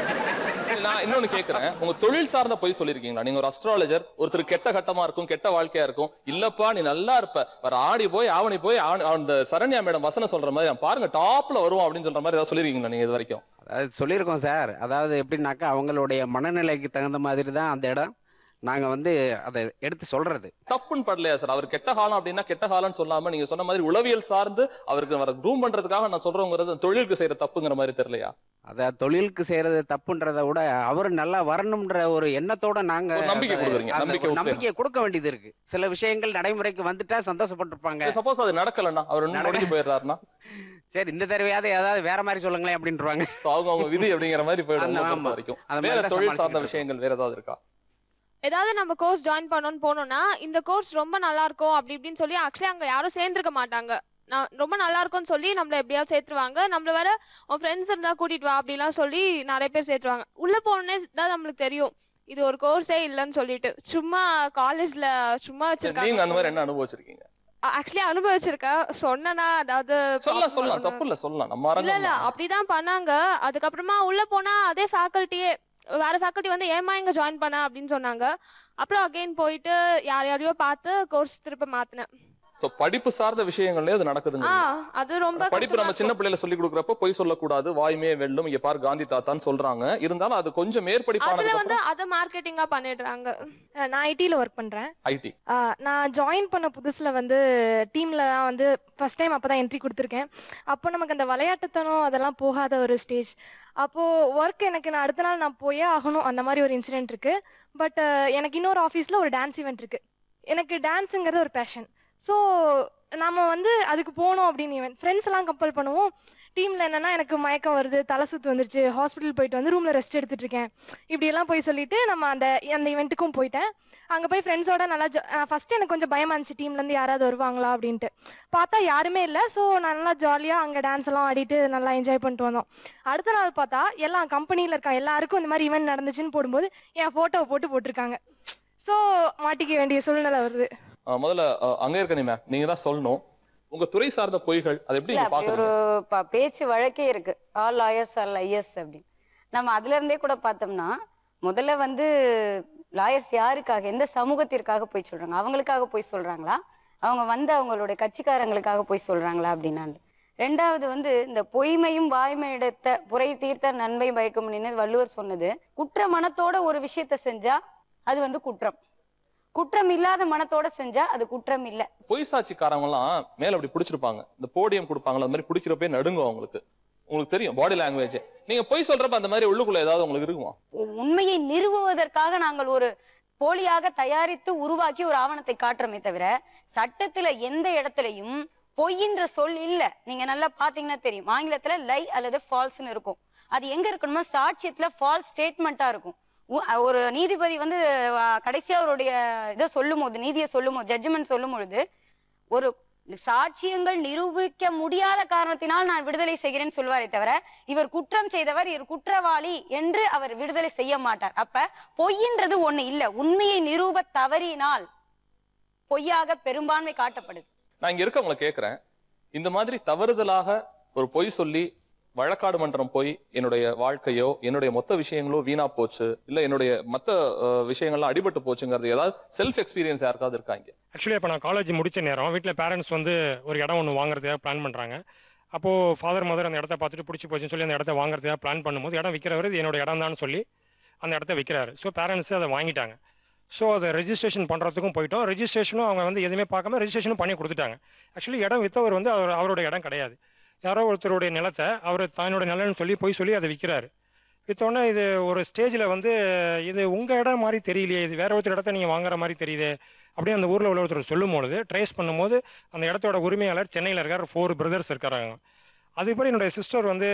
நான் இன்னொன்னு கேட்கிறேன், உங்க தொழில் சார்ந்த போய் சொல்லிருக்கீங்களா? நீங்க ஒரு அஸ்ட்ராலஜர், ஒருத்தர் கெட்ட கட்டமா இருக்கும், கெட்ட வாழ்க்கையா இருக்கும், இல்லப்பா நீ நல்லா இருப்ப, வர ஆடி போய் ஆவணி போய் அந்த சரண்யா மேடம் வசனம் சொல்ற மாதிரி பாருங்க டாப்ல வருவோம் அப்படின்னு சொல்ற மாதிரி ஏதாவது சொல்லிருக்கீங்களா நீங்க இது வரைக்கும்? அதாவது சொல்லியிருக்கோம் சார். அதாவது எப்படின்னாக்கா அவங்களுடைய மனநிலைக்கு தகுந்த மாதிரி தான் அந்த இடம் நாங்க வந்து அதை எடுத்து சொல்றது. தப்புன்னு படலையா சார்? அவர் கெட்ட காலம் அப்படின்னா கெட்ட காலம்னு சொல்லாம நீங்க சொன்ன மாதிரி உளவியல் சார்ந்து அவருக்கு வர க்ரூம் பண்றதுக்காக நான் சொல்றேங்கிறது தொழிலுக்கு செய்யற தப்புங்கிற மாதிரி தெரியலையா? அத தொழிலுக்கு செய்யறது தப்புன்றதை விட அவர் நல்லா வரணும்ன்ற ஒரு எண்ணத்தோட நாங்க நம்பிக்கை கொடுக்குறீங்க, நம்பிக்கையை கொடுக்க வேண்டியது இருக்கு. சில விஷயங்கள் நடைமுறைக்கு வந்துட்டா சந்தோஷப்பட்டிருப்பாங்க. சப்போஸ் அது நடக்கலன்னா அவர் நடந்து போயிடுறாருன்னா சரி இந்த தடவையாவது ஏதாவது வேற மாதிரி சொல்லுங்களேன் அப்படின்றாங்க. அவங்க விதி அப்படிங்கிற மாதிரி போயிடும் வரைக்கும். வேற தொழில் சார்ந்த விஷயங்கள் வேற ஏதாவது இருக்கா? ஏதாவது நம்ம கோர்ஸ் ஜாயின் பண்ணணும்னு போனோம்னா இந்த கோர்ஸ் ரொம்ப நல்லா இருக்கும் அப்படி இப்படின்னு சொல்லி ஆக்சுவலி அங்கே யாரும் சேர்ந்துருக்க மாட்டாங்க. நான் ரொம்ப நல்லா இருக்கும்னு சொல்லி நம்மள எப்படியாவது சேர்த்துருவாங்க. நம்மள வேற உன் ஃப்ரெண்ட்ஸ் இருந்தா கூட்டிட்டு வா அப்படிலாம் சொல்லி நிறைய பேர் சேர்த்துருவாங்க. உள்ள போனே தான் நம்மளுக்கு தெரியும் இது ஒரு கோர்ஸே இல்லைன்னு சொல்லிட்டு. சும்மா காலேஜ்ல சும்மா வச்சிருக்காங்க. நீங்க அந்த மாதிரி என்ன அனுபவிச்சிருக்கீங்க? ஆக்சுவலி அனுபவிச்சிருக்கேன். சொன்னா அதாவது சொல்லலாம் தப்பு இல்ல, சொல்லலாம். நம்ம இல்ல அப்படிதான் பண்ணாங்க. அதுக்கப்புறமா உள்ள போனா அதே ஃபேக்கல்ட்டியே வேற ஃபேக்கல்ட்டி வந்து ஏமா இங்க ஜாயின் பண்ண அப்படின்னு சொன்னாங்க. அப்புறம் அகைன் போயிட்டு யாரையோ பார்த்து கோர்ஸ் திருப்ப மாத்தினேன். சோ படிப்பு சார்ந்த விஷயங்கள்லயே அது நடக்குதுங்க. அது ரொம்ப படிப்பு நம்ம சின்ன பிள்ளைல சொல்லி கொடுக்கறப்ப பொய் சொல்லக்கூடாது, வாய்மே வெல்லும், இங்க பாரு காந்தி தாத்தான்னு சொல்றாங்க. இருந்தாலும் அது கொஞ்சம் மேற்படிப்பானது. அதுல வந்து அத மார்க்கெட்டிங்கா பண்ணிடுறாங்க. நான் ஐடில ஒர்க் பண்றேன். ஐடி நான் ஜாயின் பண்ண புதுசுல வந்து டீம்ல வந்து ஃபர்ஸ்ட் டைம் அப்பதான் என்ட்ரி கொடுத்துருக்கேன். அப்போ நமக்கு அந்த விளையாட்டுத்தனம் அதெல்லாம் போகாத ஒரு ஸ்டேஜ். அப்போ ஒர்க் எனக்கு நான் அடுத்த நாள் நான் போயே ஆகணும் அந்த மாதிரி ஒரு இன்சிடென்ட் இருக்கு. பட் எனக்கு இன்னொரு ஆஃபீஸ்ல ஒரு டான்ஸ் ஈவெண்ட் இருக்கு. எனக்கு டான்ஸுங்கிறது ஒரு பேஷன். ஸோ நம்ம வந்து அதுக்கு போகணும் அப்படின்னு ஈவெண்ட் ஃப்ரெண்ட்ஸ் எல்லாம் கம்பல் பண்ணுவோம். டீமில் என்னென்னா எனக்கு மயக்கம் வருது, தலை சுற்று வந்துருச்சு, ஹாஸ்பிட்டல் போயிட்டு வந்து ரூமில் ரெஸ்ட் எடுத்துகிட்டு இருக்கேன், இப்படியெல்லாம் போய் சொல்லிவிட்டு நம்ம அந்த ஈவெண்ட்டுக்கும் போயிட்டேன். அங்கே போய் ஃப்ரெண்ட்ஸோட நல்லா ஃபஸ்ட்டு எனக்கு கொஞ்சம் பயமாக இருந்துச்சு டீம்லேருந்து யாராவது வருவாங்களா அப்படின்ட்டு. பார்த்தா யாருமே இல்லை. ஸோ நான் நல்லா ஜாலியாக அங்கே டான்ஸ் எல்லாம் ஆடிட்டு நல்லா என்ஜாய் பண்ணிட்டு வந்தோம். அடுத்த நாள் பார்த்தா எல்லாம் கம்பெனியில் இருக்காங்க எல்லாருக்கும் இந்த மாதிரி ஈவெண்ட் நடந்துச்சுன்னு போடும்போது என் ஃபோட்டோவை போட்டிருக்காங்க. ஸோ மாட்டிக்க வேண்டிய சூழ்நிலை வருது. முதல்ல அங்க இருக்க மேம் நீங்க தான் சொல்லணும் உங்க துறை சார்ந்த பொய்கள் அது எப்படி ஒரு பேச்சு வழக்கே இருக்கு, ஆல் லாயர்ஸ் ஆர் லையர்ஸ் அப்படின்னு. நம்ம அதுல இருந்தே கூட பார்த்தோம்னா முதல்ல வந்து லாயர்ஸ் யாருக்காக எந்த சமூகத்திற்காக போய் சொல்றாங்க, அவங்களுக்காக போய் சொல்றாங்களா, அவங்க வந்து அவங்களுடைய கட்சிக்காரங்களுக்காக போய் சொல்றாங்களா அப்படின்னாண்டு. ரெண்டாவது வந்து இந்த பொய்மையும் வாய்மையிடத்த புரை தீர்த்த நன்மை பயக்கும் வள்ளுவர் சொன்னது, குற்ற மனத்தோட ஒரு விஷயத்த செஞ்சா அது வந்து குற்றம், குற்றம் இல்லாத மனத்தோட செஞ்சா அது குற்றம் இல்ல. பொய் சாட்சிக்காரங்க எல்லாம் மேல அப்படி பிடிச்சிருப்பாங்க, இந்த போடியம் கொடுப்பாங்களா அந்த மாதிரி பிடிக்கிறப்பே நடுங்கும் அவங்களுக்கு. உங்களுக்கு தெரியும் பாடி லாங்குவேஜ். நீங்க பொய் சொல்றப்ப அந்த மாதிரி உள்ளுக்குள்ள ஏதாவது உங்களுக்கு இருக்குமா? உண்மையை நிறுவுவதற்காக நாங்கள் ஒரு போலியாக தயாரித்து உருவாக்கி ஒரு ஆவணத்தை காட்டுறமே தவிர சட்டத்துல எந்த இடத்துலயும் பொய்ன்ற சொல் இல்ல. நீங்க நல்லா பாத்தீங்கன்னா தெரியும், ஆங்கிலத்துல லை அல்லது ஃபால்ஸ்ன்னு இருக்கும். அது எங்க இருக்கணுமா, சாட்சியத்துல ஃபால்ஸ் ஸ்டேட்மெண்டா இருக்கும். ஒரு நீதிபதி வந்து கடைசியா அவருடைய இதை சொல்லும் போது, நீதியை சொல்லும் போது, ஜட்ஜ்மெண்ட் சொல்லும் பொழுது, ஒரு சாட்சியங்கள் நிரூபிக்க முடியாத காரணத்தினால் நான் விடுதலை செய்கிறேன்னு சொல்வாரே தவிர இவர் குற்றம் செய்தவர், இவர் குற்றவாளி என்று அவர் விடுதலை செய்ய மாட்டார். அப்ப பொய்ன்றது ஒண்ணு இல்ல, உண்மையை நிரூப தவறினால் பொய்யாக பெரும்பான்மை காட்டப்படுது. நான் இங்க இருக்கவங்களை கேட்கிறேன், இந்த மாதிரி தவறுதலாக ஒரு பொய் சொல்லி வழக்காடு மன்றம் போய் என்னுடைய வாழ்க்கையோ என்னுடைய மொத்த விஷயங்களோ வீணா போச்சு, இல்ல என்னுடைய மத்த விஷயங்கள்லாம் அடிபட்டு போச்சுங்கிறது ஏதாவது செல்ஃப் எக்ஸ்பீரியன்ஸ் யாருக்காவது இருக்காங்க? ஆக்சுவலி இப்போ நான் காலேஜ் முடிச்ச நேரம் வீட்டில் பேரண்ட்ஸ் வந்து ஒரு இடம் ஒன்று வாங்குறதுக்காக பிளான் பண்ணுறாங்க. அப்போது ஃபாதர் மதர் அந்த இடத்த பார்த்துட்டு பிடிச்சி போச்சுன்னு சொல்லி அந்த இடத்த வாங்குறதுக்காக பிளான் பண்ணும்போது இடம் விற்கிறவர் இது என்னோட இடம் தான் சொல்லி அந்த இடத்த விற்கிறாரு. ஸோ பேரண்ட்ஸ் அதை வாங்கிட்டாங்க. ஸோ அதை ரெஜிஸ்ட்ரேஷன் பண்ணுறதுக்கும் போயிட்டோம். ரெஜிஸ்ட்ரேஷனும் அவங்க வந்து எதுவுமே பார்க்காம ரெஜிஸ்ட்ரேஷனும் பண்ணி கொடுத்துட்டாங்க. ஆக்சுவலி இடம் விற்றவர் வந்து அவரோட இடம் கிடையாது, யாரோ ஒருத்தருடைய நிலத்தை அவர் தன்னோட நிலன்னு சொல்லி போய் சொல்லி அதை விற்கிறாரு. விற்றோன்னே இது ஒரு ஸ்டேஜில் வந்து இது உங்கள் இடம் மாதிரி தெரியலையே, இது வேற ஒருத்தர் இடத்த நீங்கள் வாங்குற மாதிரி தெரியுது அப்படின்னு அந்த ஊரில் உள்ள ஒருத்தர் சொல்லும்போது ட்ரேஸ் பண்ணும்போது அந்த இடத்தோட உரிமையாளர் சென்னையில் இருக்கார், 4 பிரதர்ஸ் இருக்காங்க. அதுக்கப்புறம் என்னுடைய சிஸ்டர் வந்து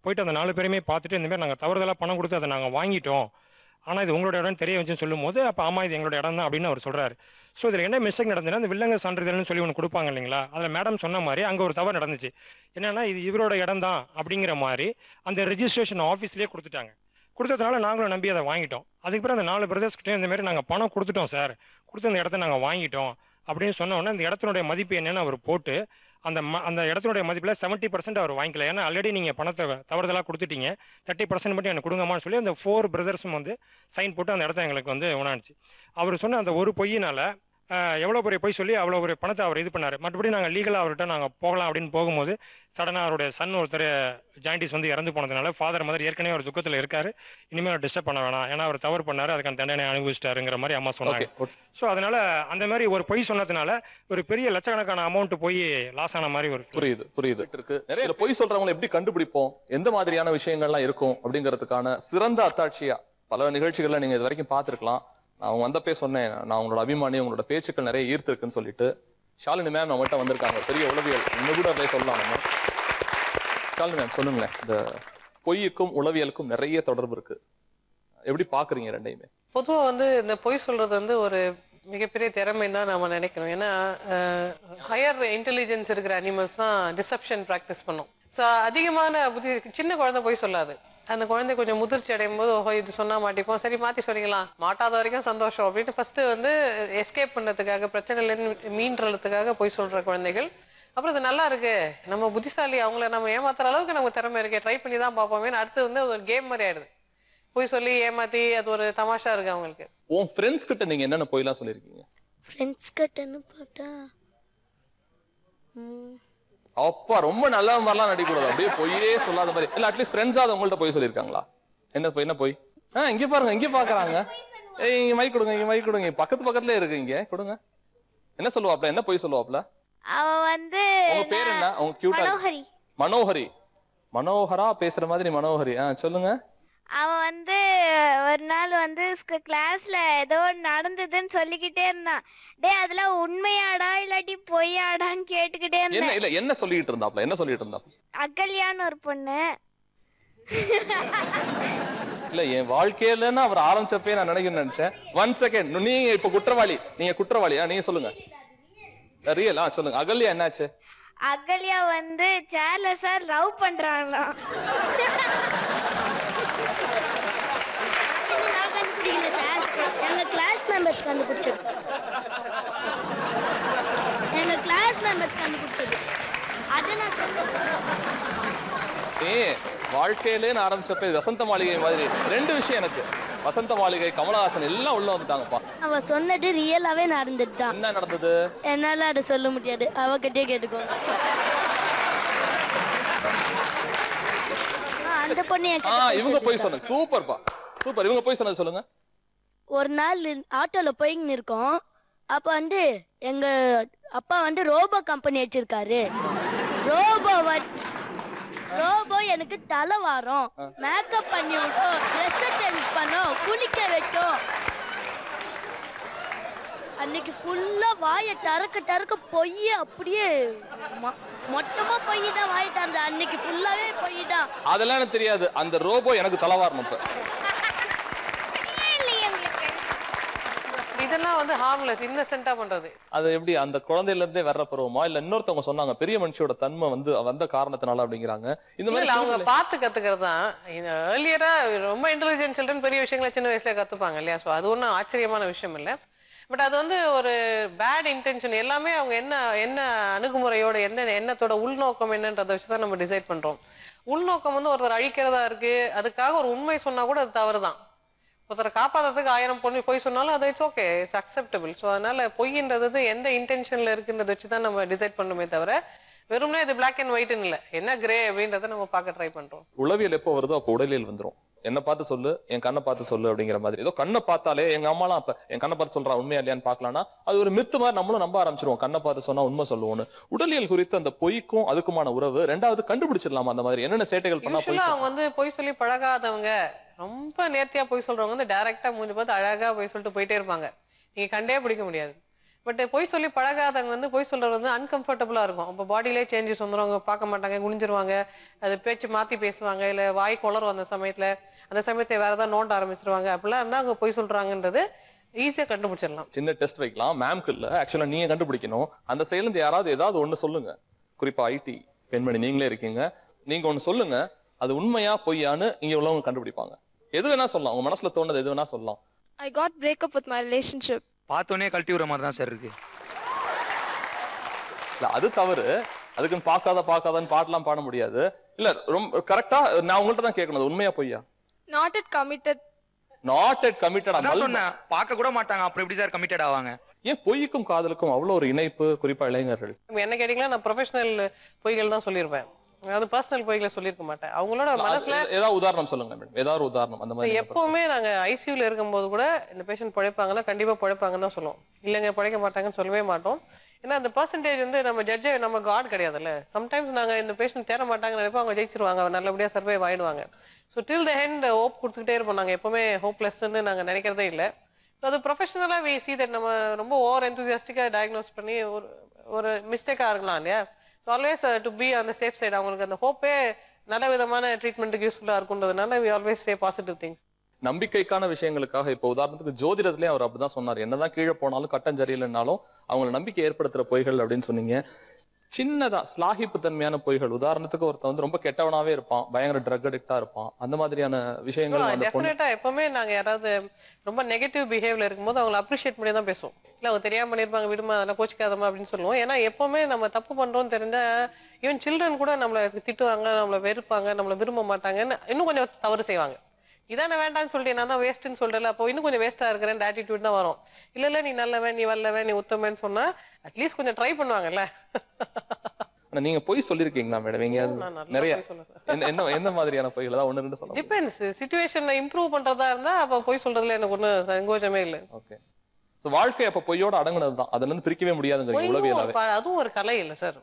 போயிட்டு அந்த 4 பேருமே பார்த்துட்டு இந்தமாதிரி நாங்கள் தவறுதலாக பணம் கொடுத்து அதை நாங்கள் வாங்கிட்டோம், ஆனால் இது உங்களோட இடம் தெரிய வச்சுன்னு சொல்லும் போது அப்போ ஆமாம் இது எங்களோட இடம் தான் அப்படின்னு அவர் சொல்கிறார். ஸோ இதில் என்ன மிஸ்டேக் நடந்ததுன்னா அந்த வில்லங்க சான்றிதழ்னு சொல்லி ஒன்று கொடுப்பாங்க இல்லைங்களா, அதில் மேடம் சொன்ன மாதிரி அங்கே ஒரு தவறு நடந்துச்சு. என்னென்னா இது இவரோட இடம் தான் அப்படிங்கிற மாதிரி அந்த ரெஜிஸ்ட்ரேஷன் ஆஃபீஸ்லேயே கொடுத்துட்டாங்க. கொடுத்ததுனால நாங்களும் நம்பி அதை வாங்கிட்டோம். அதுக்கப்புறம் அந்த 4 பிரதர்ஸ்கிட்டையும் இந்த மாதிரி நாங்கள் பணம் கொடுத்துட்டோம் சார், கொடுத்து அந்த இடத்த நாங்கள் வாங்கிட்டோம் அப்படின்னு சொன்னோன்னே அந்த இடத்தினுடைய மதிப்பு என்னென்னு அவர் போட்டு அந்த இடத்தினுடைய மதிப்பில் 70% அவர் வாங்கிக்கல. ஏன்னா ஆல்ரெடி நீங்கள் பணத்தை தவறுதலாக கொடுத்துட்டீங்க, 30% மட்டும் எனக்கு கொடுங்கம்மான்னு சொல்லி அந்த 4 பிரதர்ஸும் வந்து சைன் போட்டு அந்த இடத்த எங்களுக்கு வந்து உணர்ந்துச்சு. அவர் சொன்ன அந்த ஒரு பொய்யினால் எவ்வளோ பெரிய பொய் சொல்லி அவ்வளோ ஒரு பணத்தை அவர் இது பண்ணார். மற்றபடி நாங்கள் லீகலாக அவர்கிட்ட நாங்கள் போகலாம் அப்படின்னு போகும்போது சடனாக அவருடைய சன் ஒருத்தர் ஜாயிண்டிஸ் வந்து இறந்து போனதுனால ஃபாதர் மதர் ஏற்கனவே ஒரு துக்கத்தில் இருக்கார், இனிமேல் டிஸ்டர்ப் பண்ண வேணாம், ஏன்னா அவர் தவறு பண்ணார், அதுக்கான தண்டனை அனுபவிச்சிட்டாருங்கிற மாதிரி அம்மா சொன்னாங்க. ஸோ அதனால அந்த மாதிரி ஒரு பொய் சொன்னதுனால ஒரு பெரிய லட்சக்கணக்கான அமௌண்ட் போய் லாஸ் ஆன மாதிரி ஒரு புரியுது இருக்கு. நிறைய பொய் சொல்றவங்களை எப்படி கண்டுபிடிப்போம், எந்த மாதிரியான விஷயங்கள்லாம் இருக்கும் அப்படிங்கிறதுக்கான சிறந்த அத்தாட்சியா பல நிகழ்ச்சிகள்ல நீங்க இது வரைக்கும் பார்த்துருக்கலாம். நான் வந்தப்பே சொன்னேன், நான் உங்களோட அபிமானி, உங்களோட பேச்சுக்கள் நிறைய ஈர்த்திருக்குன்னு சொல்லிட்டு. ஷாலினி மேம் நம்மகிட்ட வந்திருக்காங்க, பெரிய உளவியல், இன்னும் கூட அப்படியே சொல்லலாம் நம்ம. ஷாலினி மேம் சொல்லுங்களேன், இந்த பொய்யுக்கும் உளவியலுக்கும் நிறைய தொடர்பு இருக்கு, எப்படி பாக்குறீங்க ரெண்டையுமே? பொதுவாக வந்து இந்த பொய் சொல்றது வந்து ஒரு மிகப்பெரிய திறமைன்னு தான் நம்ம நினைக்கணும். ஏன்னா ஹையர் இன்டெலிஜென்ஸ் இருக்கிற அனிமல்ஸ் தான் டிசப்ஷன் ப்ராக்டிஸ் பண்ணும். ஸோ அதிகமான சின்ன குழந்தை பொய் சொல்லாது. அந்த குழந்தை கொஞ்சம் முதிர்ச்சி அடையும் போது ஓஹோ இது சொன்னால் மாட்டிப்போம், சரி மாற்றி சொல்லிக்கலாம், மாட்டாத வரைக்கும் சந்தோஷம் அப்படின்னு ஃபஸ்ட்டு வந்து எஸ்கேப் பண்ணுறதுக்காக, பிரச்சனையிலேருந்து மீண்டுறதுக்காக பொய் சொல்கிற குழந்தைகள். அப்புறம் இது நல்லா இருக்கு, நம்ம புத்திசாலி, அவங்கள நம்ம ஏமாத்துற அளவுக்கு நமக்கு திறமை இருக்கு, ட்ரை பண்ணி தான் பார்ப்போமே, அடுத்து வந்து ஒரு கேம் மாதிரி ஆயிடுது. பொய் சொல்லி ஏமாற்றி அது ஒரு தமாஷா இருக்கு அவங்களுக்கு. உன் ஃப்ரெண்ட்ஸ் கிட்ட நீங்க என்னென்ன பொய்லாம் சொல்லியிருக்கீங்க? ஃப்ரெண்ட்ஸ் கிட்டன்னு பார்த்தா அப்பா ரொம்ப நல்ல மாதிரிலாம் நடிக்கூடாது, அப்படியே பொய்யே சொல்லாத மாதிரி. இல்ல அட்லீஸ்ட் ஃப்ரெண்ட்ஸா அதை உங்கள்ட்ட போய் சொல்லியிருக்காங்களா? என்ன போய் இங்க பாருங்க, இங்க பாக்குறாங்க, இங்க மைக் கொடுங்க, இங்க மைக் கொடுங்க, பக்கத்துல இருக்கு, இங்க கொடுங்க. என்ன சொல்லுவாப்ல, என்ன போய் சொல்லுவாப்ல? அவ வந்து உங்க பேர் என்ன? உங்க கியூட்டா மனோகரா பேசுற மாதிரி மனோகரி. சொல்லுங்க. அவ வந்து ஒரு நாள் வந்து கிளாஸ்ல ஏதோ நடந்ததுன்னு சொல்லிக்கிட்டே இருந்தான். டே அதெல்லாம் உண்மையாடா இல்லாட்டி பொய்யாடான்னு கேட்டுக்கிட்டே இருந்தான். என்ன சொல்லிட்டு இருந்தாப்ல? அகல்யான்னு ஒரு பொண்ணு. இல்ல என் வாழ்க்கையிலன்னு அவர் ஆரம்பிச்சப்பே நான் நினைச்சேன். 1 செகண்ட், நீங்க இப்ப குற்றவாளியா? நீங்க சொல்லுங்க. ரியலா சொல்லுங்க. அகல்யா என்னாச்சு? அகல்யா வந்து சேர்ல சார் லவ் பண்றாங்களா? நான் கண்டுபிடிக்கல சார், எங்க கிளாஸ் மெம்பர்ஸ் கண்டுபிடிச்சது. அது நான் வாழ்க்கையிலே ஆரம்பிச்சப்ப வசந்த மாளிகை மாதிரி 2 விஷயம் எனக்கு. வசந்த மாளிகை, கமலஹாசன் எல்லாம் உள்ள வந்துட்டாங்கப்பா. அவ சொன்னது ரியலாவே நடந்துட்டான். என்ன நடந்தது? என்னால அதை சொல்ல முடியாது, அவகிட்டே கேட்டுக்கோங்க. அந்த பொண்ணு இவங்க போய் சொன்னாங்க. சூப்பர்ப்பா, சூப்பர். இவங்க போய் சொன்னது சொல்லுங்க. ஒரு நாள் ஆட்டோல போயின்னு இருக்கோம். அப்ப வந்து எங்க அப்பா வந்து ரோபோ கம்பெனி வச்சிருக்காரு. ரோபோ எனக்கு தலை வாரம், மேக்கப் பண்ணி விட்டோம், ட்ரெஸ் சேஞ்ச் பண்ணோம், குளிக்க வைக்கும். அன்னைக்கு ஃபுல்லா வாயை டறக்க பொய்ய அப்படியே மொத்தமா பொய் தான் வாயை திறந்த. அன்னைக்கு ஃபுல்லாவே பொய் தான். அதெல்லாம் எனக்கு தெரியாது. அந்த ரோபோ எனக்கு தலை வாரணும். இதெல்லாம் வந்து ஹார்ம்லெஸ், இன்னசென்ட்டா பண்றது. அது எப்படி அந்த குழந்தையில இருந்தே வர்ற பருவமா, இல்ல இன்னொருத்தவங்க சொன்னாங்க பெரிய மனுஷியோட தன்மை வந்து வந்த காரணத்தினால அப்படிங்கிறாங்க. இந்த மாதிரி அவங்க பார்த்து கத்துக்கிறது தான். ஏர்லியரா ரொம்ப இன்டெலிஜென்ட் சில்ட்ரன் பெரிய விஷயங்களை சின்ன வயசுல கத்துப்பாங்க இல்லையா? ஸோ அது ஒன்றும் ஆச்சரியமான விஷயம் இல்லை. பட் அது வந்து ஒரு பேட் இன்டென்ஷன். எல்லாமே அவங்க என்ன அணுகுமுறையோட எந்த எண்ணத்தோட உள்நோக்கம் என்னன்றதை வச்சு தான் நம்ம டிசைட் பண்றோம். உள்நோக்கம் வந்து ஒருத்தர் அழிக்கிறதா இருக்கு, அதுக்காக ஒரு உண்மை சொன்னா கூட அது தவறு தான். ஒருத்தரை காப்பாற்றுறதுக்கு 1000 பொய் சொன்னாலும் அது it's okay, it's acceptable. So அதனால பொய்ன்றது எந்த இன்டென்ஷன்ல இருக்குன்றதை வச்சு தான் நம்ம டிசைட் பண்ணுமே தவிர வெறும்னா இது பிளாக் அண்ட் ஒயிட்னு இல்லை, என்ன கிரே அப்படின்றத நம்ம பார்க்க ட்ரை பண்றோம். உளவியல் எப்போ வருதோ அப்போ உடலியல் வந்துடும். என்ன பார்த்து சொல்லு, என் கண்ணை பார்த்து சொல்லு அப்படிங்கிற மாதிரி. ஏதோ கண்ணை பார்த்தாலே எங்க அம்மாலாம் அப்ப என் கண்ணை பார்த்து சொல்றா உண்மையா இல்லையான்னு பார்க்கலாம்னா அது ஒரு மித்து மாதிரி நம்மளும் நம்ப ஆரம்பிச்சிருவோம். கண்ணை பார்த்து சொன்னா உண்மை சொல்லுவோம்னு. உடலியல் குறித்து அந்த பொய்க்கும் அதுக்குமான உறவு ரெண்டாவது கண்டுபிடிச்சிடலாமா? அந்த மாதிரி என்னென்ன சேட்டைகள் பண்ணா பொய் அவங்க வந்து பொய் சொல்லி பழகாதவங்க, ரொம்ப நேர்த்தியா பொய் சொல்றவங்க வந்து டைரக்டா மூஞ்சி பார்த்து அழகா பொய் சொல்லிட்டு போயிட்டே இருப்பாங்க, நீங்க கண்டே பிடிக்க முடியாது. பட் பொய் சொல்லி பழகாதவங்க வந்து பொய் சொல்றது வந்து அன்கம்ஃபர்டபுளா இருக்கும். அப்போ பாடியிலே சேஞ்சஸ் வந்துடும், அவங்க பார்க்க மாட்டாங்க, குனிஞ்சிருவாங்க, அது பேச்சு மாத்தி பேசுவாங்க, இல்ல வாய் குளரும் அந்த சமயத்தை வேற ஏதாவது நோண்ட ஆரம்பிச்சிருவாங்க. அப்படிலாம் இருந்தா அவங்க பொய் சொல்றாங்கன்றது ஈஸியா கண்டுபிடிச்சிடலாம். சின்ன டெஸ்ட் வைக்கலாம், மேம்க்கு இல்ல, ஆக்சுவலா நீங்க கண்டுபிடிக்கணும். அந்த சைடுல இருந்து யாராவது ஏதாவது ஒண்ணு சொல்லுங்க, குறிப்பா ஐடி பெண்மணி நீங்களே இருக்கீங்க, நீங்க ஒண்ணு சொல்லுங்க, அது உண்மையா பொய்யான்னு இங்க உள்ளவங்க கண்டுபிடிப்பாங்க. எது வேணா சொல்லலாம், உங்க மனசுல தோணுது எது வேணா சொல்லலாம். I got break up with my relationship. பார்த்தோன்னே கழட்டி விடுற மாதிரி தான் சார் இருக்கு. இல்ல அது தவறு, அதுக்குன்னு பார்க்காதான்னு பாட்டெல்லாம் பாட முடியாது. இல்ல ரொம்ப கரெக்டா நான் உங்கள்ட்ட தான் கேட்கணும், உண்மையா பொய்யா? Not yet committed. Not yet committed. அதான் சொன்னேன், பார்க்க கூட மாட்டாங்க, அப்புறம் எப்படி சார் கமிட்டட் ஆவாங்க? ஏன் பொய்க்கும் காதலுக்கும் அவ்வளவு ஒரு இணைப்பு, குறிப்பா இளைஞர்கள்? என்ன கேட்டீங்கன்னா நான் ப்ரொஃபஷனல் பொய்கள் தான் சொல்லியிருப்பேன், அதாவது பர்சனல் பொய்களை சொல்லியிருக்க மாட்டேன். அவங்களோட மனசுல ஏதாவது உதாரணம் சொல்லுங்க மேடம், ஏதாவது உதாரணம் அந்த மாதிரி. எப்பவுமே நாங்க ஐசியூல இருக்கும்போது கூட இந்த பேஷண்ட் பிழைப்பாங்கன்னா கண்டிப்பா பிழைப்பாங்கன்னு தான் சொல்லுவோம், இல்லைங்க பிழைக்க மாட்டாங்கன்னு சொல்லவே மாட்டோம். ஏன்னா அந்த பர்சன்டேஜ் வந்து நம்ம ஜட்ஜே நம்ம காட் கிடையாதுல்ல. சம்டைம்ஸ் நாங்க இந்த பேஷண்ட் தேர மாட்டாங்கன்னு நினைப்போம், அவங்க ஜெயிச்சிருவாங்க, நல்லபடியா சர்வைவ் ஆயிடுவாங்க. ஸோ டில் த ஹெண்ட் ஹோப் கொடுத்துக்கிட்டே இருப்போம். நாங்க எப்பவுமே ஹோப்லெஸ்ன்னு நாங்க நினைக்கிறதே இல்லை. அது ப்ரொஃபஷனலா வி சீ தட் நம்ம ரொம்ப ஓவர் எந்தூசியாஸ்டிக்கா டயக்னோஸ் பண்ணி ஒரு மிஸ்டேக்கா இருக்கலாம் இல்லையா. Always to be on the safe side, அவங்களுக்கு அந்த ஹோப்பே நல்ல விதமான ட்ரீட்மெண்ட்டுக்கு யூஸ்ஃபுல்லா இருக்குன்றதுனால we always say positive things. நம்பிக்கைக்கான விஷயங்களுக்காக இப்போ உதாரணத்துக்கு ஜோதிடத்திலே அவர் அப்படிதான் சொன்னார், என்னதான் கீழே போனாலும் கட்டம் சரியில்லைன்னாலும் அவங்களை நம்பிக்கை ஏற்படுத்துற பொய்கள் அப்படின்னு சொன்னீங்க. சின்னதா ஸ்லாகிப்பு தன்மையான பொய்கள், உதாரணத்துக்கு ஒருத்தன் வந்து ரொம்ப கெட்டவனாவே இருப்பான், பயங்கர ட்ரக் அடிக்டா இருப்பான், அந்த மாதிரியான விஷயங்கள் டெஃபினட்டா எப்பவுமே நாங்க யாராவது ரொம்ப நெகட்டிவ் பிஹேவியர் இருக்கும்போது அவங்களை அப்ரிஷியேட் பண்ணி தான் பேசுவோம். இல்ல அவங்க தெரியாம பண்ணிருப்பாங்க, விடுமா அதெல்லாம் கோச்சிக்காதமா அப்படின்னு சொல்லுவோம். ஏன்னா எப்பவுமே நம்ம தப்பு பண்றோம்னு தெரிஞ்சா ஈவன் சில்ட்ரன் கூட நம்மளை திட்டுவாங்க, நம்மளை வெறுப்பாங்க, நம்மளை விரும்ப மாட்டாங்கன்னு இன்னும் கொஞ்சம் தவறு செய்வாங்க. இதான வேண்டாம்னு சொல்லிட்டு நான் தான் வேஸ்ட்ன்னு சொல்றேன், அப்போ இன்னும் கொஞ்சம் வேஸ்டா இருக்கிறேன் ஆட்டிடியூட் தான் வரும். இல்ல நீ நல்லவன், நீ வல்லவன், நீ உத்தமன்னு சொன்னா அட்லீஸ்ட் கொஞ்சம் ட்ரை பண்ணுவாங்கல்ல. நீங்க பொய் சொல்லிருக்கீங்களா மேடம் எங்கேயாவது? நிறைய என்ன மாதிரியான பொய்கள்? தான் ஒன்னு ரெண்டு சொல்லலாம். டிபெண்ட்ஸ், சிச்சுவேஷனை இம்ப்ரூவ் பண்றதா இருந்தா அப்ப பொய் சொல்றதுல எனக்கு ஒண்ணு சங்கோஜமே இல்லை. ஓகே, சோ வாழ்க்கை அப்ப பொய்யோட அடங்குனதுதான், அதுல இருந்து பிரிக்கவே முடியாதுங்கறீங்க உளவியலாவே. அதுவும் ஒரு கலை இல்ல சார்,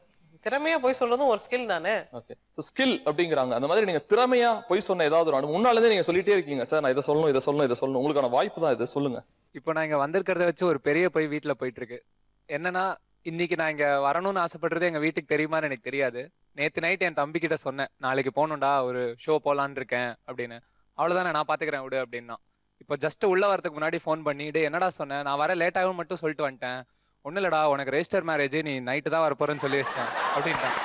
திறமையா பொய் சொல்றதும் ஒரு ஸ்கில் தானே. ஓகே, சோ ஸ்கில் அப்படிங்கறாங்க. அந்த மாதிரி நீங்க திறமையா பொய் சொன்ன ஏதாவது ஒரு முன்னால இருந்தே நீங்க சொல்லிட்டே இருக்கீங்க, சார் நான் இதை சொல்லணும், உங்களுக்கான வாய்ப்பு தான் இது, சொல்லுங்க. இப்போ நான் இங்க வந்திருக்கிறத வச்சு ஒரு பெரிய பொய் வீட்டுல போயிட்டு இருக்கு. என்னன்னா, இன்னைக்கு நான் இங்க வரணும்னு ஆசைப்படுறது எங்க வீட்டுக்கு தெரியுமான்னு எனக்கு தெரியாது. நேத்து நைட் என் தம்பி கிட்ட சொன்னேன், நாளைக்கு போகணும்டா, ஒரு ஷோ போலான்னு இருக்கேன் அப்படின்னு. அவ்வளவுதானே, நான் பாத்துக்கிறேன் விடு அப்படின்னா. இப்போ ஜஸ்ட் உள்ள வரதுக்கு முன்னாடி ஃபோன் பண்ணிட்டு என்னடா சொன்னேன், நான் வர லேட் ஆகும் மட்டும் சொல்லிட்டு வந்துட்டேன். ஒன்னும் இல்லடா, உனக்கு ரெஜிஸ்டர் மேரேஜ், நீ நைட்டு தான் வரப்போறேன்னு சொல்லி வச்சிட்டேன் அப்படின்ட்டான்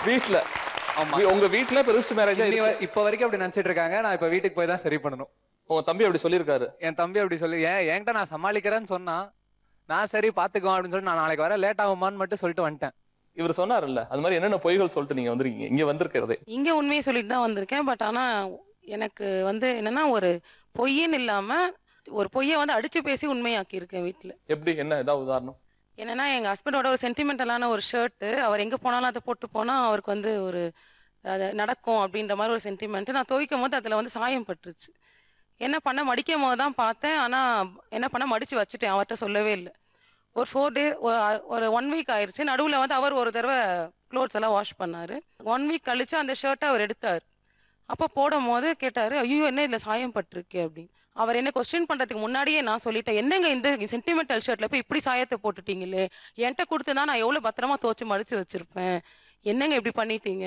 வீட்டுல. ஆமா, உங்க வீட்டுல ரெஜிஸ்டர் மேரேஜ் இப்போ வரைக்கும் அப்படி நினைச்சிட்டு இருக்காங்க. நான் இப்ப வீட்டுக்கு போய் தான் சரி பண்ணணும். உங்க தம்பி அப்படி சொல்லியிருக்காரு? என் தம்பி அப்படி சொல்லி என்கிட்ட நான் சமாளிக்கிறேன்னு சொன்னா, நான் சரி பாத்துக்குவோம் அப்படின்னு சொல்லி நான் நாளைக்கு வர லேட் ஆகுமான்னு மட்டும் சொல்லிட்டு வந்துட்டேன். இவர் சொன்னார்ல, அது மாதிரி என்னென்ன பொய்கள் சொல்லிட்டு நீங்க வந்திருக்கீங்க? இங்க வந்திருக்கிறதே இங்க உண்மையை சொல்லிட்டு தான் வந்திருக்கேன். பட் ஆனா எனக்கு வந்து என்னன்னா, ஒரு பொய்ன்னு இல்லாம ஒரு பொய்யை வந்து அடிச்சு பேசி உண்மையாக்கி இருக்கேன் வீட்டுல. எப்படி, என்ன ஏதாவது உதாரணம்? என்னன்னா, எங்க ஹஸ்பண்டோட ஒரு சென்டிமெண்டலான ஒரு ஷர்ட், அவர் எங்க போனாலும் அதை போட்டு போனா அவருக்கு வந்து ஒரு அது நடக்கும் அப்படின்ற மாதிரி ஒரு சென்டிமெண்ட். நான் துவைக்கும் போது அதுல வந்து சாயம் பட்டுருச்சு. என்ன பண்ண, மடிக்கும் போது தான் பார்த்தேன். ஆனா என்ன பண்ண, மடிச்சு வச்சுட்டேன், அவர்கிட்ட சொல்லவே இல்லை. ஒரு 4 டே ஒரு 1 வீக் ஆயிடுச்சு. நடுவில் வந்து அவர் ஒரு தடவை க்ளோத்ஸ் எல்லாம் வாஷ் பண்ணாரு. 1 வீக் கழிச்சு அந்த ஷர்ட்டை அவர் எடுத்தார். அப்போ போடும் போது கேட்டாரு, ஐயோ என்ன இதில் சாயம் பட்டிருக்கு அப்படின்னு. அவர் என்ன கொஸ்டின் பண்ணுறதுக்கு முன்னாடியே நான் சொல்லிட்டேன், என்னங்க இந்த சென்டிமெண்டல் ஷர்ட்டில் போய் இப்படி சாயத்தை போட்டுட்டீங்களே, என்கிட்ட கொடுத்து தான் நான் எவ்வளோ பத்திரமா துவச்சி மடிச்சு வச்சிருப்பேன், என்னங்க இப்படி பண்ணிட்டீங்க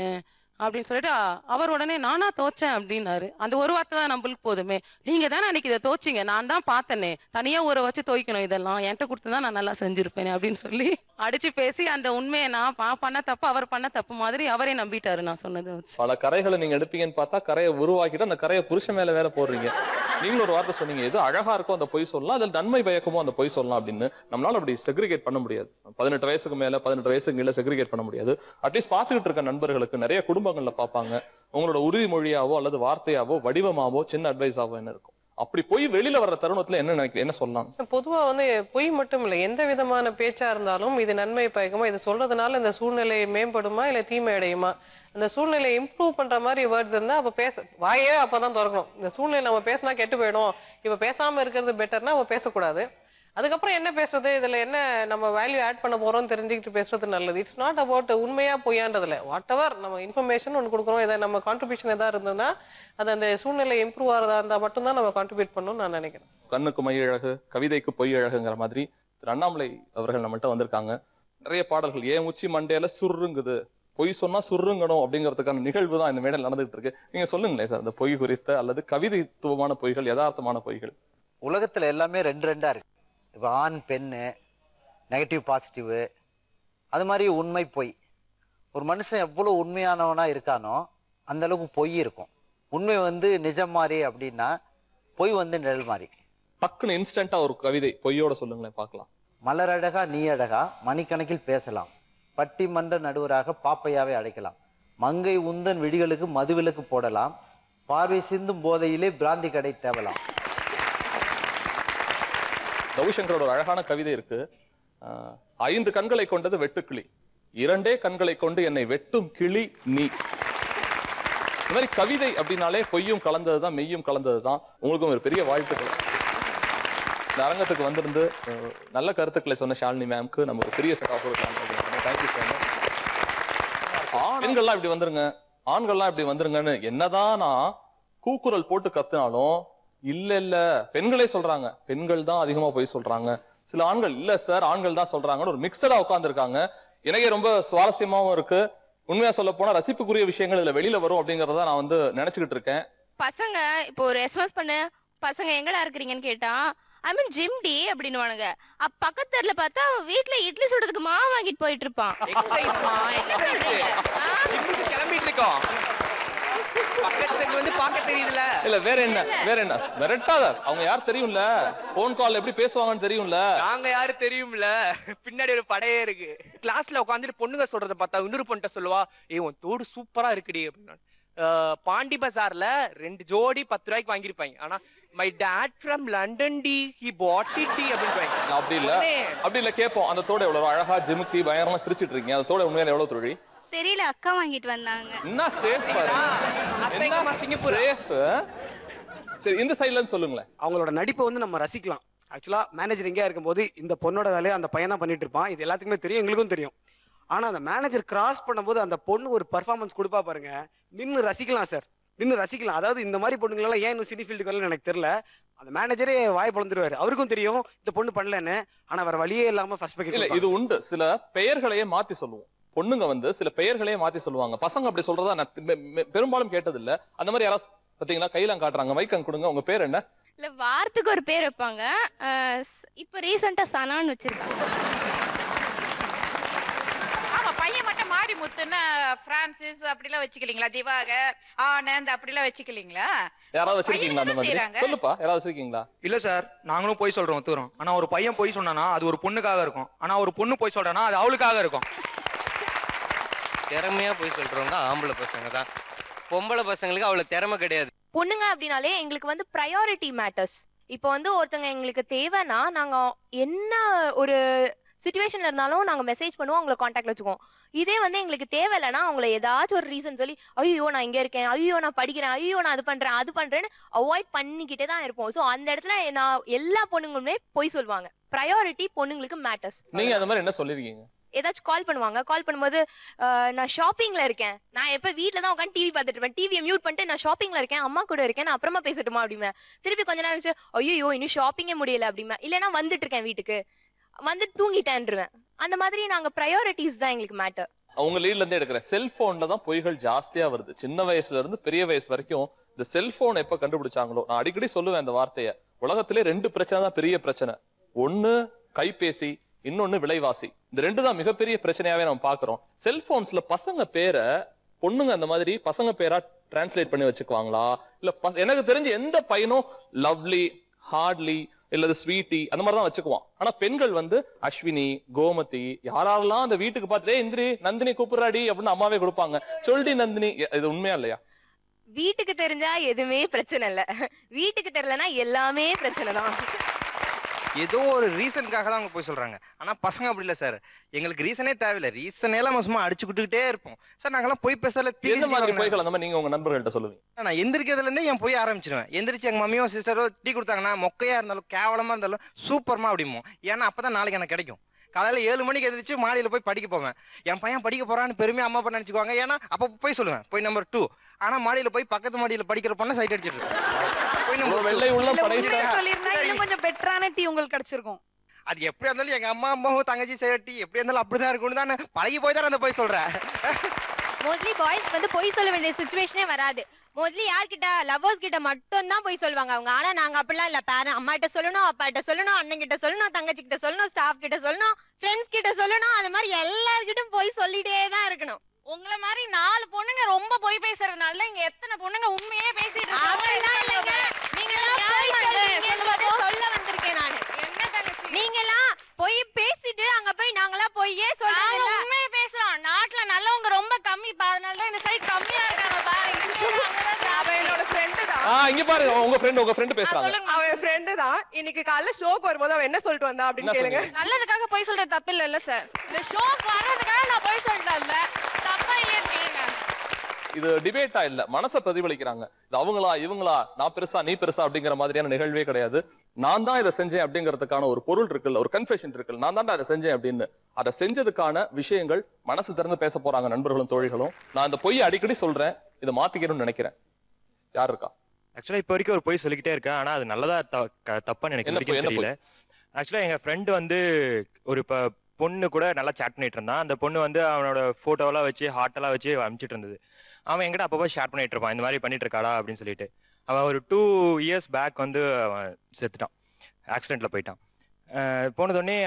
அப்படின்னு சொல்லிட்டு அவர் உடனே நானா தோச்சேன் அப்படின்னாரு. அந்த ஒரு வார்த்தை தான் நம்மளுக்கு போதுமே. நீங்க தானே அன்னைக்கு இதை தோச்சிங்க, நான் தான் பார்த்தேனே, தனியா ஊற வச்சு துவைக்கணும், இதெல்லாம் என்கிட்ட கொடுத்து தான் நான் நல்லா செஞ்சிருப்பேன் அப்படின்னு சொல்லி அடிச்சு பேசி அந்த உண்மையை நான் பண்ண தப்பு அவர் பண்ண தப்பு மாதிரி அவரே நம்பிட்டாரு நான் சொன்னதை வச்சு. பல கரைகளை நீங்க எடுப்பீங்கன்னு பார்த்தா கரையை உருவாக்கிட்டு அந்த கரையை புருஷன் மேல வேலை போடுறீங்க. நீங்களும் ஒரு வார்த்தை சொன்னீங்க, எது அழகா இருக்கோ அந்த பொய் சொல்லலாம், அதில் நன்மை பயக்கமோ அந்த பொய் சொல்லலாம் அப்படின்னு. நம்மளால அப்படி செக்ரிகேட் பண்ண முடியாது. 18 வயசுக்கு மேல 18 வயசுக்கு கீழே செக்ரிகேட் பண்ண முடியாது. அட்லீஸ்ட் பார்த்துக்கிட்டு இருக்க நண்பர்களுக்கு நிறைய குடும்பங்கள்ல பார்ப்பாங்க, உங்களோட உறுதிமொழியாவோ அல்லது வார்த்தையாவோ வடிவமாவோ சின்ன அட்வைஸாவோ என்ன இருக்கும், அப்படி போய் வெளியில வர்ற தருணத்துல என்ன சொல்லலாம்? பொதுவா வந்து பொய் மட்டும் இல்லை, எந்த விதமான பேச்சா இருந்தாலும் இது நன்மை பயக்குமா, இது சொல்றதுனால இந்த சூழ்நிலை மேம்படுமா இல்ல தீமை அடையுமா, அந்த சூழ்நிலையை இம்ப்ரூவ் பண்ற மாதிரி வேர்ட்ஸ் இருந்தா அப்ப வாயே அப்பதான் திறக்கணும். இந்த சூழ்நிலை நம்ம பேசினா கெட்டு போயிடும், இப்ப பேசாம இருக்கிறது பெட்டர்னா அவ பேசக்கூடாது. அதுக்கப்புறம் என்ன பேசுறது, இதுல என்ன நம்ம வேல்யூ ஆட் பண்ண போறோம்னு தெரிஞ்சுக்கிட்டு பேசுறது நல்லது. இட்ஸ் நாட் அபவுட் உண்மையா பொய்யான்றதுல, வாட் எவர் நம்ம இன்ஃபர்மேஷன் ஒன்று கொடுக்குறோம், இதை நம்ம கான்ட்ரிபியூஷன் எதாவது இருந்ததுன்னா அது அந்த சூழ்நிலை இம்ப்ரூவ் ஆகிறதா இருந்தால் மட்டும்தான் நம்ம கான்ட்ரிபியூட் பண்ணணும்னு நான் நினைக்கிறேன். கண்ணுக்கு மை அழகு, கவிதைக்கு பொய் அழகுங்கிற மாதிரி திரு அண்ணாமலை அவர்கள் நம்மகிட்ட வந்திருக்காங்க. நிறைய பாடல்கள், ஏன் உச்சி மண்டையில சுருங்குது, பொய் சொன்னா சுருங்கணும் அப்படிங்கிறதுக்கான நிகழ்வு தான் இந்த மேடையில் நடந்துகிட்டு இருக்கு. நீங்க சொல்லுங்களேன் சார், இந்த பொய் குறித்த அல்லது கவிதைத்துவமான பொய்கள், யதார்த்தமான பொய்கள். உலகத்துல எல்லாமே ரெண்டு ரெண்டா இருக்கு. இப்போ ஆண் பெண்ணு, நெகட்டிவ் பாசிட்டிவ், அது மாதிரி உண்மை பொய். ஒரு மனுஷன் எவ்வளோ உண்மையானவனா இருக்கானோ அந்த அளவுக்கு பொய் இருக்கும். உண்மை வந்து நிஜம் மாதிரி அப்படின்னா பொய் வந்து நிழல் மாதிரி. டக்குன்னு இன்ஸ்டன்டா ஒரு கவிதை பொய்யோட சொல்லுங்களேன் பார்க்கலாம். மலர் அழகா நீ அழகா மணிக்கணக்கில் பேசலாம், பட்டிமன்ற நடுவராக பாப்பையாவை அழைக்கலாம், மங்கை உந்தன் விடிகளுக்கு மதுவிலக்கு போடலாம், பார்வை சிந்தும் போதையிலே பிராந்தி கடை தேவலாம். ரவிசங்கரோட ஒரு அழகான கவிதை இருக்கு. 5 கண்களை கொண்டது வெட்டுக்கிளி, 2 கண்களை கொண்டு என்னை வெட்டும் கிளி நீ. இந்த மாதிரி கவிதை அப்படின்னாலே பொய்யும் கலந்ததுதான், மெய்யும் கலந்ததுதான். உங்களுக்கும் ஒரு பெரிய வாழ்த்துக்கள். இந்த அரங்கத்துக்கு வந்திருந்து நல்ல கருத்துக்களை சொன்ன ஷாலினி மேம்க்கு நம்ம ஒரு பெரிய சட்டா கொடுக்கலாம். Thank you so much. பெண்கள்லாம் இப்படி வந்துருங்க, ஆண்கள்லாம் இப்படி வந்துருங்கன்னு என்னதான் நான் கூக்குரல் போட்டு கத்துனாலும் இல்ல இல்ல பெண்களே சொல்றாங்க, பெண்கள் தான் அதிகமா போய் சொல்றாங்க. சில ஆண்கள் இல்ல சார் ஆண்கள் தான் சொல்றாங்கன்னு ஒரு மிக்சடா உட்கார்ந்து இருக்காங்க. எனக்கே ரொம்ப சுவாரஸ்யமாவும் இருக்கு. உண்மையா சொல்ல போனா ரசிப்புக்குரிய விஷயங்கள் இதுல வெளியில வரும் அப்படிங்கறத நான் வந்து நினைச்சுக்கிட்டு இருக்கேன். பசங்க இப்போ ஒரு எஸ்எம்எஸ் பண்ண, பசங்க எங்கடா இருக்கிறீங்கன்னு கேட்டா ஐ மீன் ஜிம் டி அப்படின்னுவானுங்க. பக்கத்து தெருல பார்த்தா வீட்டுல இட்லி சுடுறதுக்கு மாவு வாங்கிட்டு போயிட்டு இருப்பான். கிளம்பிட்டு இருக்கோம். பக்கத்து செட் வந்து பார்க்க தெரியுதுல. இல்ல வேற என்ன விரட்டாத, அவங்க யார் தெரியும்ல, போன் கால் எப்படி பேசுவாங்கன்னு தெரியும்ல. நாங்க யாரு தெரியும்ல, பின்னாடி ஒரு படையே இருக்கு. கிளாஸ்ல உட்காந்துட்டு பொண்ணுங்க சொல்றத பார்த்தா இன்னொரு பொண்ணு சொல்லுவா, ஏ உன் தோடு சூப்பரா இருக்குடி அப்படின்னா. பாண்டி பஜார்ல 2 ஜோடி 10 ரூபாய்க்கு வாங்கிருப்பாங்க. ஆனா மை டாட் ஃப்ரம் லண்டன் டி ஹி பாட் இட் டி அப்படின்றாங்க. அப்படி இல்ல கேட்போம், அந்த தோடு எவ்வளவு அழகா ஜிமுக்கி பயங்கரமா சிரிச்சிட்டு இருக்கீங்க, அந்த தோடு உண்மையில எவ்வளவு தொழி தெரியல, அக்கா வாங்கிட்டு வந்தாங்க. என்ன சேஃப் பாரு, என்ன சிங்கப்பூர் சேஃப். சரி இந்த சைடுல இருந்து சொல்லுங்களேன். அவங்களோட நடிப்பை வந்து நம்ம ரசிக்கலாம். ஆக்சுவலா மேனேஜர் எங்கேயா இருக்கும்போது இந்த பொண்ணோட வேலையை அந்த பையன் தான் பண்ணிட்டு இருப்பான். இது எல்லாத்துக்குமே தெரியும், எங்களுக்கும் தெரியும். ஆனா அந்த மேனேஜர் கிராஸ் பண்ணும்போது அந்த பொண்ணு ஒரு பர்ஃபார்மன்ஸ் கொடுப்பா பாருங்க, நின்று ரசிக்கலாம் சார், நின்று ரசிக்கலாம். அதாவது இந்த மாதிரி பொண்ணுங்களெல்லாம் ஏன் இன்னும் சினி ஃபீல்டுக்கு வரலன்னு எனக்கு தெரியல. அந்த மேனேஜரே வாய் பொழந்துருவாரு, அவருக்கும் தெரியும் இந்த பொண்ணு பண்ணலன்னு. ஆனா வேற வழியே இல்லாம ஃபர்ஸ்ட் பேக்கெட் இல்ல இது உண்டு. சில பெயர்களையே மாத்தி சொல்லுவோம். பொண்ணுங்க வந்து சில பெயர்களையே மாத்தி சொல்லுவாங்க. பசங்க அப்படி சொல்றதா நான் பெரும்பாலும் கேட்டது இல்ல. அந்த மாதிரி யாராவது பாத்தீங்களா கையில காட்டுறாங்க, மைக்கன் கொடுங்க, உங்க பேர் என்ன? இல்ல வாரத்துக்கு ஒரு பேர் வைப்பாங்க. இப்ப ரீசெண்டா சனான்னு வச்சிருக்காங்க. ஆமா, பையன் மட்டும் மாறி முத்துன்னு பிரான்சிஸ் அப்படிலாம் வச்சுக்கலீங்களா, திவாகர் ஆனந்த் அப்படிலாம் வச்சுக்கலீங்களா? யாராவது வச்சிருக்கீங்களா அந்த மாதிரி? சொல்லுப்பா, யாராவது வச்சிருக்கீங்களா? இல்ல சார், நாங்களும் போய் சொல்றோம் ஒத்துறோம். ஆனா ஒரு பையன் போய் சொன்னானா அது ஒரு பொண்ணுக்காக இருக்கும், ஆனா ஒரு பொண்ணு போய் சொல்றானா அது அவளுக்காக இருக்கும். திறமையா போய் சொல்றவங்க ஆம்பளை பசங்க தான், பொம்பளை பசங்களுக்கு அவ்வளவு திறமை கிடையாது. பொண்ணுங்க அப்படின்னாலே எங்களுக்கு வந்து ப்ரையாரிட்டி மேட்டர்ஸ். இப்போ வந்து ஒருத்தங்க எங்களுக்கு தேவைன்னா நாங்க என்ன ஒரு சிச்சுவேஷன்ல இருந்தாலும் நாங்க மெசேஜ் பண்ணுவோம், அவங்களை கான்டாக்ட்ல வச்சுக்குவோம். இதே வந்து எங்களுக்கு தேவையில்லைன்னா அவங்களை ஏதாச்சும் ஒரு ரீசன் சொல்லி ஐயோ நான் இங்க இருக்கேன், ஐயோ நான் படிக்கிறேன், ஐயோ நான் அது பண்றேன்னு அவாய்ட் பண்ணிக்கிட்டே தான் இருப்போம். ஸோ அந்த இடத்துல நான் எல்லா பொண்ணுங்களுமே போய் சொல்லுவாங்க. ப்ரையாரிட்டி பொண்ணுங்களுக்கு மேட்டர்ஸ். நீங்க அந்த மாதிரி என்ன சொல்லிருக்கீங்க? ஏதாச்சும் கால் பண்ணுவாங்க, கால் பண்ணும்போது நான் ஷாப்பிங்ல இருக்கேன், நான் எப்ப வீட்டுல தான் உட்காந்து டிவி பார்த்துட்டு இருப்பேன், டிவியை மியூட் பண்ணிட்டு நான் ஷாப்பிங்ல இருக்கேன், அம்மா கூட இருக்கேன், நான் அப்புறமா பேசட்டுமா அப்படிமே. திருப்பி கொஞ்ச நேரம் வச்சு ஐயோ இன்னும் ஷாப்பிங்கே முடியல அப்படிமே. இல்லைன்னா வந்துட்டு இருக்கேன் வீட்டுக்கு, வந்துட்டு தூங்கிட்டேன்ருவேன். அந்த மாதிரி நாங்க ப்ரையாரிட்டிஸ் தான் எங்களுக்கு மேட்டர். அவங்க லீட்ல இருந்து எடுக்கிற செல்போன்ல தான் பொய்கள் ஜாஸ்தியா வருது. சின்ன வயசுல இருந்து பெரிய வயசு வரைக்கும் இந்த செல்போன் எப்ப கண்டுபிடிச்சாங்களோ, நான் அடிக்கடி சொல்லுவேன் இந்த வார்த்தையை, உலகத்திலே 2 பிரச்சனை தான் பெரிய பிரச்சனை. ஒண்ணு கைபேசி, இன்னொன்னு விலைவாசி. இந்த ரெண்டு தான் மிகப்பெரிய பிரச்சனையாவே நம்ம பாக்குறோம். செல்போன்ஸ்ல பசங்க பேரை பொண்ணுங்க அந்த மாதிரி பசங்க பேரா டிரான்ஸ்லேட் பண்ணி வச்சுக்குவாங்களா, இல்ல எனக்கு தெரிஞ்சு எந்த பையனும் லவ்லி, ஹார்ட்லி இல்லது ஸ்வீட்டி அந்த மாதிரி தான் வச்சுக்குவான். ஆனா பெண்கள் வந்து அஸ்வினி, கோமதி, யாரெல்லாம் அந்த வீட்டுக்கு பார்த்துட்டே இந்திரி நந்தினி கூப்பிடுறாடி அப்படின்னு அம்மாவே கொடுப்பாங்க. சொல்டி நந்தினி. இது உண்மையா இல்லையா? வீட்டுக்கு தெரிஞ்சா எதுவுமே பிரச்சனை இல்ல, வீட்டுக்கு தெரியலனா எல்லாமே பிரச்சனை தான். ஏதோ ஒரு ரீசனுக்காக தான் அவங்க போய் சொல்றாங்க. ஆனா பசங்க அப்படி இல்லை சார், எங்களுக்கு ரீசனே தேவையில்லை, ரீசனே எல்லாம் சும்மா அடிச்சு விட்டுக்கிட்டே இருப்போம் சார். நாங்கெல்லாம் போய் பேசல. எந்த மாதிரி போய்கள் அந்த மாதிரி நீங்க உங்க நண்பர்கள்ட்ட சொல்லுவீங்க? நான் எந்திரிக்கிறதுல இருந்தே என் போய் ஆரம்பிச்சிருவேன். எந்திரிச்சு எங்க மம்மியோ சிஸ்டரோ டீ கொடுத்தாங்கன்னா மொக்கையா இருந்தாலும் கேவலமா இருந்தாலும் சூப்பர்மா அப்படிமோ. ஏன்னா அப்பதான் நாளைக்கு எனக்கு கிடைக்கும். காலையில 7 மணிக்கு எதிர்த்து மாடியில் போய் படிக்க போவேன். என் பையன் படிக்க போறான்னு பெருமையா அம்மா அப்பா நினைச்சுக்குவாங்க. ஏன்னா அப்ப போய் சொல்லுவேன் போய் நம்பர் 2. ஆனா மாடியில போய் பக்கத்து மாடியில படிக்கிற பொண்ணை சைட் அடிச்சிட்டு இருக்கேன். கொஞ்சம் பெட்டரான டீ உங்களுக்கு கிடைச்சிருக்கும். அது எப்படி இருந்தாலும் எங்க அம்மாவும் தங்கச்சி செய்யற டீ எப்படி இருந்தாலும் அப்படிதான் இருக்கும்னு தான் பழகி போய் தான் அந்த போய் சொல்றேன். மோஸ்ட்லி பாய்ஸ் வந்து பொய் சொல்ல வேண்டிய சிச்சுவேஷனே வராது. மோஸ்ட்லி யார்கிட்ட லவ்வர்ஸ் கிட்ட மட்டும் தான் போய் சொல்லுவாங்க அவங்க. ஆனா நாங்க அப்படிலாம் இல்ல. அம்மா கிட்ட சொல்லணும், அப்பா கிட்ட சொல்லணும், அண்ணன் கிட்ட சொல்லணும், தங்கச்சி கிட்ட சொல்லணும், ஸ்டாஃப் கிட்ட சொல்லணும், ஃப்ரெண்ட்ஸ் கிட்ட சொல்லணும். அந்த மாதிரி எல்லார்கிட்டும் போய் சொல்லிட்டே தான் இருக்கணும். உங்களை மாதிரி 4 பொண்ணுங்க ரொம்ப போய் பேசுறதுனால இங்க எத்தனை பொண்ணுங்க உண்மையே பேசிட்டு இருக்காங்க. அப்படிலாம் இல்லைங்க. நீங்கலாம் போய் சொல்லுவீங்கன்றதை சொல்ல வந்திருக்கேன் நான். என்ன தங்கச்சி நீங்கலாம் போய் பேசிட்டு அங்க போய் நாங்களா போயே சொல்றாங்க. நாங்க உண்மையே பேசுறோம். நாட்டுல நல்லவங்க ரொம்ப கம்மி, அதனால தான் இந்த சைடு கம்மியா இருக்காங்க பாருங்க. அவன் என்னோட ஃப்ரெண்ட் தான். இங்க பாருங்க, உங்க ஃப்ரெண்ட் பேசுறாங்க. அவன் ஃப்ரெண்ட் தான். இன்னைக்கு காலைல ஷோக்கு வரும்போது அவன் என்ன சொல்லிட்டு வந்தா அப்படின்னு கேளுங்க. நல்லதுக்காக போய் சொல்றது தப்பு இல்ல சார். இந்த ஷோக்கு வர்றதுக்காக நான் போய் சொல்லிட்டேன்ல, தப்பா இல்லைன்னு கேளுங்க. இது டிபேட்டா இல்ல, மனசை பிரதிபலிக்கிறாங்க. இது அவங்களா இவங்களா, நான் பெருசா நீ பெருசா அப்படிங்கிற மாதிரியான நிகழ்வே கிடையாது. நான் தான் இதை செஞ்சேன் அப்படிங்கிறதுக்கான ஒரு பொருள் இருக்குல்ல, ஒரு கன்ஃபெஷன் இருக்குல்ல, நான் தான் அதை செஞ்சேன் அப்படின்னு. அதை செஞ்சதுக்கான விஷயங்கள் மனசு திறந்து பேச போறாங்க நண்பர்களும் தோழிகளும். நான் இந்த பொய்யை அடிக்கடி சொல்றேன், இதை மாத்திக்கணும்னு நினைக்கிறேன். யார் இருக்கா? ஆக்சுவலா இப்போ வரைக்கும் ஒரு பொய் சொல்லிக்கிட்டே இருக்கேன். ஆனா அது நல்லதா தப்பான்னு எனக்கு தெரியல. ஆக்சுவலா எங்க ஃப்ரெண்டு வந்து ஒரு பொண்ணு கூட நல்லா சேட் பண்ணிட்டு இருந்தான். அந்த பொண்ணு வந்து அவனோட போட்டோலாம் வச்சு ஹார்ட்டெல்லாம் வச்சு அனுப்பிச்சிட்டு இருந்தது. அவன் எங்கிட்ட அப்பப்போ ஷேர் பண்ணிட்டு இருப்பான், இந்த மாதிரி பண்ணிட்டு இருக்காடா அப்படின்னு சொல்லிட்டு. அவன் ஒரு 2 இயர்ஸ் பேக் வந்து அவன் செத்துட்டான், ஆக்சிடென்ட்ல போயிட்டான். போனதோடனே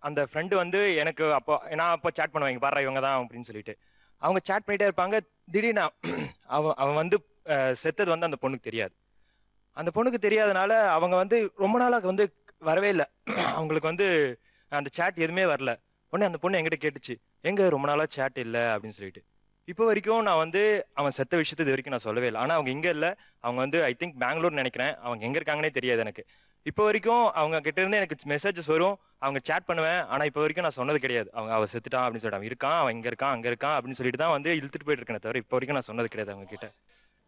அந்த ஃப்ரெண்டு வந்து எனக்கு நான் அப்போ சேட் பண்ணுவேன், பாரு இவங்க தான் அப்படின்னு சொல்லிட்டு. அவங்க சேட் பண்ணிட்டே இருப்பாங்க. திடீர்னு அவன் வந்து செத்தது வந்து அந்த பொண்ணுக்கு தெரியாது. அந்த பொண்ணுக்கு தெரியாதனால அவங்க வந்து ரொம்ப நாளாக வந்து வரவே இல்லை. அவங்களுக்கு வந்து அந்த சேட் எதுவுமே வரல. உடனே அந்த பொண்ணு என்கிட்ட கேட்டுச்சு, எங்க ரொம்ப நாளா சேட் இல்லை அப்படின்னு சொல்லிட்டு. இப்போ வரைக்கும் நான் வந்து அவன் செத்த விஷயத்தை இது வரைக்கும் நான் சொல்லவே இல்லை. ஆனால் அவங்க இங்கே இல்லை, அவங்க வந்து ஐ திங்க் பெங்களூர் நினைக்கிறேன். அவங்க எங்கே இருக்காங்கன்னே தெரியாது எனக்கு. இப்போ வரைக்கும் அவங்க கிட்ட இருந்து எனக்கு மெசேஜஸ் வரும், அவங்க சேட் பண்ணுவேன். ஆனால் இப்போ வரைக்கும் நான் சொன்னது கிடையாது அவன் செத்துட்டான் அப்படின்னு சொல்லிட்டு. அவன் இருக்கான், அவன் இங்கே இருக்கான், அங்கே இருக்கான் அப்படின்னு சொல்லிட்டு தான் வந்து இழுத்துட்டு போயிட்டு இருக்கேன். தவிர இப்போ வரைக்கும் நான் சொன்னது கிடையாது அவங்க கிட்ட.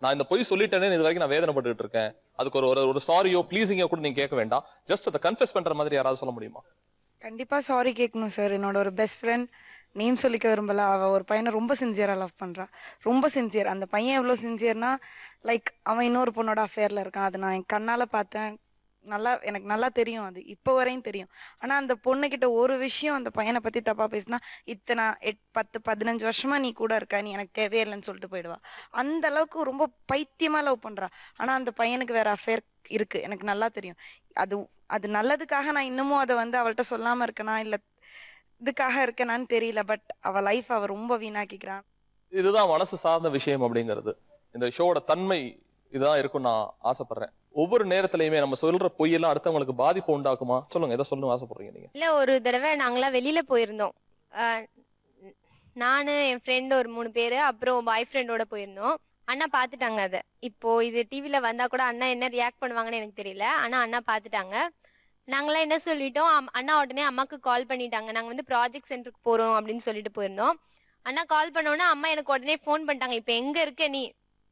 நான் இந்த பொய் சொல்லிட்டேனே இது வரைக்கும் நான் வேதனைப்பட்டு இருக்கேன். அதுக்கு ஒரு சாரியோ ப்ளீசிங்கோ கூட நீங்க கேட்க வேண்டாம். ஜஸ்ட் அதை கன்ஃபெஸ் பண்ற மாதிரி யாராவது சொல்ல முடியுமா? கண்டிப்பா சாரி கேட்கணும் சார். என்னோட ஒரு பெஸ்ட் ஃப்ரெண்ட், நேம் சொல்லிக்க விரும்பல, அவள் ஒரு பையனை ரொம்ப சின்சியராக லவ் பண்ணுறா. ரொம்ப சின்சியர். அந்த பையன் எவ்வளோ சின்சியர்னா, லைக் அவன் இன்னொரு பொண்ணோட அஃபேரில் இருக்கான். அது நான் என் கண்ணால் பார்த்தேன். எனக்கு நல்லா தெரியும், அது இப்போ வரையும் தெரியும். ஆனால் அந்த பொண்ணுக்கிட்ட ஒரு விஷயம் அந்த பையனை பற்றி தப்பாக பேசினா, இத்தனை 10-15 வருஷமா நீ கூட இருக்கா, நீ எனக்கு தேவையில்லைன்னு சொல்லிட்டு போயிடுவா. அந்த அளவுக்கு ரொம்ப பைத்தியமாக லவ் பண்ணுறா. ஆனால் அந்த பையனுக்கு வேற அஃபேர் இருக்கு, எனக்கு நல்லா தெரியும். அது நல்லதுக்காக நான் இன்னமும் அதை வந்து அவள்கிட்ட சொல்லாமல் இருக்கேனா இல்லை இதுக்காக இருக்கேனான்னு தெரியல. பட் அவ லைஃப் அவ ரொம்ப வீணாக்கிக்கிறான். இதுதான் மனசு சார்ந்த விஷயம் அப்படிங்கிறது. இந்த ஷோட தன்மை இதுதான் இருக்கும் நான் ஆசைப்படுறேன். ஒவ்வொரு நேரத்திலயுமே நம்ம சொல்ற பொய்யெல்லாம் அடுத்தவங்களுக்கு பாதிப்பு உண்டாக்குமா? சொல்லுங்க, எதை சொல்லணும் ஆசைப்படுறீங்க நீங்க? இல்ல, ஒரு தடவை நாங்களாம் வெளியில போயிருந்தோம். நானு என் ஃப்ரெண்டு ஒரு 3 பேரு, அப்புறம் பாய் ஃப்ரெண்டோட போயிருந்தோம். அண்ணா பாத்துட்டாங்க. அதை இப்போ இது டிவில வந்தா கூட அண்ணா என்ன ரியாக்ட் பண்ணுவாங்கன்னு எனக்கு தெரியல. ஆனா அண்ணா பாத்துட்டாங்க. நாங்களாம் என்ன சொல்லிட்டோம், அண்ணா உடனே அம்மாக்கு கால் பண்ணிட்டாங்க. நாங்க வந்து ப்ராஜெக்ட் சென்டருக்கு போறோம் அப்படின்னு சொல்லிட்டு போயிருந்தோம். அண்ணா கால் பண்ணோன்னா அம்மா எனக்கு உடனே ஃபோன் பண்ணிட்டாங்க, இப்போ எங்க இருக்க நீ,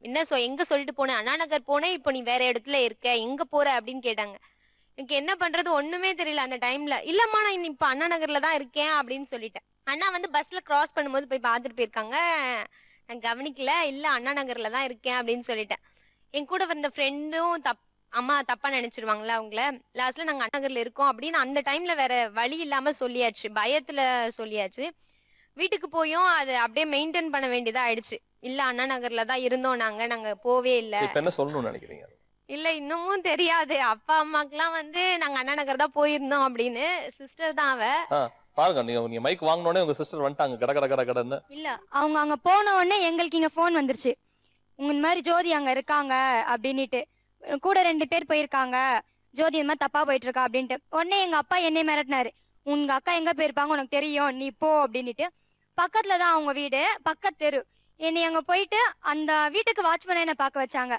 என்ன எங்க சொல்லிட்டு போனேன், அண்ணா நகர் போனேன், இப்போ நீ வேற இடத்துல இருக்க, எங்க போற அப்படின்னு கேட்டாங்க. எனக்கு என்ன பண்றது ஒண்ணுமே தெரியல அந்த டைம்ல. இல்லம்மா நான் இப்ப அண்ணா நகர்ல தான் இருக்கேன் அப்படின்னு சொல்லிட்டேன். அண்ணா வந்து பஸ்ல கிராஸ் பண்ணும்போது போய் பார்த்துட்டு போயிருக்காங்க. நான் கவனிக்கல. இல்ல அண்ணா நகர்ல தான் இருக்கேன் அப்படின்னு சொல்லிட்டேன். என் கூட வந்த ஃப்ரெண்டும் அம்மா தப்பா நினைச்சிருவாங்களா அவங்கள. லாஸ்ட்ல நாங்க அண்ணா நகர்ல இருக்கோம் அப்படின்னு அந்த டைம்ல வேற வழி இல்லாம சொல்லியாச்சு, பயத்துல சொல்லியாச்சு. வீட்டுக்கு போயும் அது அப்படியே மெயின்டைன் பண்ண வேண்டியதா ஆயிடுச்சு. இல்ல அண்ணா நகர்ல தான் இருந்தோம், நாங்க போவே இல்ல. என்ன சொல்லணும்னு நினைக்கிறீங்க? இல்ல இன்னமும் தெரியாது. அப்பா அம்மாக்கெல்லாம் வந்து நாங்க அண்ணா நகர் தான் போயிருந்தோம் அப்படின்னு. சிஸ்டர் தான் அவ. பாருங்க நீங்க மைக் வாங்கினோடனே உங்க சிஸ்டர் வந்துட்டாங்க கட கட கட கடன்னு. இல்ல அவங்க அங்க போன உடனே எங்களுக்கு இங்க ஃபோன் வந்துருச்சு, உங்க மாதிரி ஜோதி அங்க இருக்காங்க அப்படின்னுட்டு. கூட 2 பேர் போயிருக்காங்க, ஜோதி இந்த மாதிரி தப்பா போயிட்டு இருக்கா அப்படின்ட்டு. உடனே எங்க அப்பா என்னை மிரட்டினாரு, உங்க அக்கா எங்க போயிருப்பாங்க உனக்கு தெரியும், நீ போ அப்படின்னுட்டு. பக்கத்துல தான் அவங்க வீடு, பக்கத்து தெரு. என்னை அங்க போயிட்டு அந்த வீட்டுக்கு வாட்ச்மேனை என்ன பார்க்க வச்சாங்க.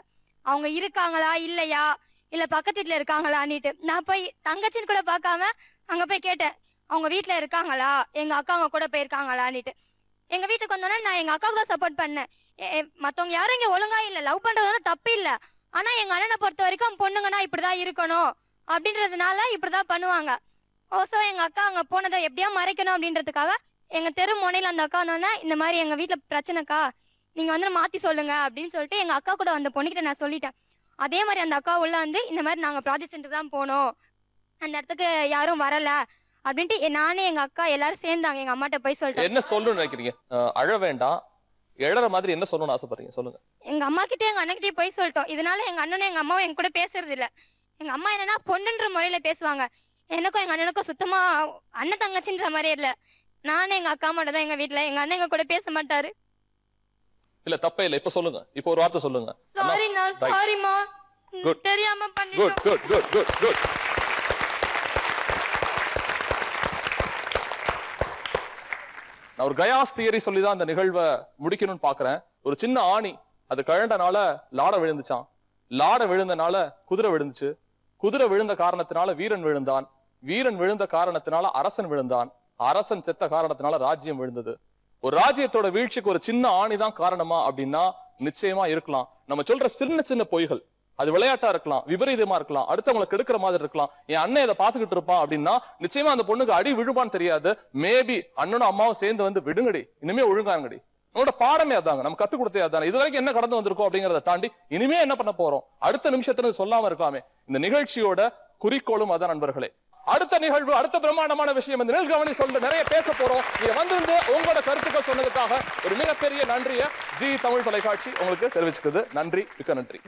அவங்க இருக்காங்களா இல்லையா, இல்ல பக்கத்து வீட்டுல இருக்காங்களான்னுட்டு. நான் போய் தங்கச்சின்னு கூட பார்க்காம அங்க போய் கேட்டேன், அவங்க வீட்டுல இருக்காங்களா, எங்க அக்கா அவங்க கூட போயிருக்காங்களான்னுட்டு. எங்க வீட்டுக்கு வந்தோன்னே நான் எங்க அக்காவுக்கு தான் சப்போர்ட் பண்ணேன். மத்தவங்க யாரும் இங்க ஒழுங்கா இல்ல, லவ் பண்றது தப்பு இல்ல. ஆனா எங்க அண்ணனை பொறுத்த வரைக்கும் பொண்ணுங்கன்னா இப்படிதான் இருக்கணும் அப்படின்றதுனால இப்படிதான் பண்ணுவாங்க. ஓசோ எங்க அக்கா அங்க போனதை எப்படியா மறைக்கணும் அப்படின்றதுக்காக எங்க தெரு முனையில அந்த அக்கா வந்தோன்னே, இந்த மாதிரி எங்க வீட்டுல பிரச்சனைக்கா, நீங்க வந்து மாத்தி சொல்லுங்க அப்படின்னு சொல்லிட்டு எங்க அக்கா கூட அந்த பொண்ணுகிட்ட நான் சொல்லிட்டேன். அதே மாதிரி அந்த அக்கா உள்ள வந்து, இந்த மாதிரி நாங்க ப்ராஜெக்ட் சென்டர் தான் போனோம், அந்த இடத்துக்கு யாரும் வரல அப்படின்ட்டு நானே எங்க அக்கா எல்லாரும் சேர்ந்தாங்க. எங்க அம்மாட்ட போய் சொல்லிட்டேன். என்ன சொல்லணும்னு நினைக்கிறீங்க? அழ வேண்டாம், எழற மாதிரி என்ன சொல்லணும்னு ஆசைப்படுறீங்க சொல்லுங்க. எங்க அம்மா கிட்ட எங்க அண்ணன் கிட்டே போய் சொல்லிட்டோம். இதனால எங்க அண்ணனும் எங்க அம்மாவும் எங்க கூட பேசுறது இல்ல. எங்க அம்மா என்னன்னா பொண்ணுன்ற முறையில பேசுவாங்க. எனக்கும் எங்க அண்ணனுக்கும் சுத்தமா அண்ணன் தங்கச்சின்ற மாதிரியே இல்ல. நானும் எங்க அக்கா மட்டும் தான் எங்க வீட்டுல, எங்க அண்ணன் எங்க கூட பேச மாட்டாரு. இல்ல தப்பே இல்ல, இப்ப சொல்லுங்க, இப்ப ஒரு வார்த்தை சொல்லுங்க. சாரிண்ணா, சாரிமா, தெரியாம பண்ணிட்டோம். Good good good good. நான் ஒரு கயாஸ் தியரி சொல்லி தான் அந்த நிகழ்வை முடிக்கணும்னு பாக்குறேன். ஒரு சின்ன ஆணி அது கழண்டனால லாட விழுந்துச்சான், லாட விழுந்தனால குதிரை விழுந்துச்சு, குதிரை விழுந்த காரணத்தினால வீரன் விழுந்தான், வீரன் விழுந்த காரணத்தினால அரசன் விழுந்தான், அரசன் செத்த காரணத்தினால ராஜ்யம் விழுந்தது. ஒரு ராஜ்யத்தோட வீழ்ச்சிக்கு ஒரு சின்ன ஆணி தான் காரணமா அப்படின்னா நிச்சயமா இருக்கலாம். நம்ம சொல்ற சின்ன சின்ன பொய்கள், அது விளையாட்டா இருக்கலாம், விபரீதமா இருக்கலாம், அடுத்தவங்களை கெடுக்கிற மாதிரி இருக்கலாம். என் அண்ணன் இதை பாத்துக்கிட்டு இருப்பான் அப்படின்னா நிச்சயமா அந்த பொண்ணுக்கு அடி விழுவான்னு தெரியாது. மேபி அண்ணனும் அம்மாவும் சேர்ந்து வந்து விடுங்கடி, இனிமே ஒழுங்காங்கடி, நம்மளோட பாடமே அதாங்க, நம்ம கத்து கொடுத்தே அதானே, இது வரைக்கும் என்ன கடந்து வந்திருக்கோம் அப்படிங்கறத தாண்டி இனிமே என்ன பண்ண போறோம், அடுத்த நிமிஷத்துல சொல்லாம இருக்காமே. இந்த நிகழ்ச்சியோட குறிக்கோளும் அதான் நண்பர்களே. அடுத்த நிகழ்வு, அடுத்த பிரம்மாண்டமான விஷயம் இந்த நிகழ்கவனி சொல்ல நிறைய பேச போறோம். நீங்க வந்திருந்து உங்களோட கருத்துக்கள் சொன்னதுக்காக ஒரு மிகப்பெரிய நன்றியை ஜி தமிழ் தொலைக்காட்சி உங்களுக்கு தெரிவிச்சுக்குது. நன்றி, மிக்க நன்றி.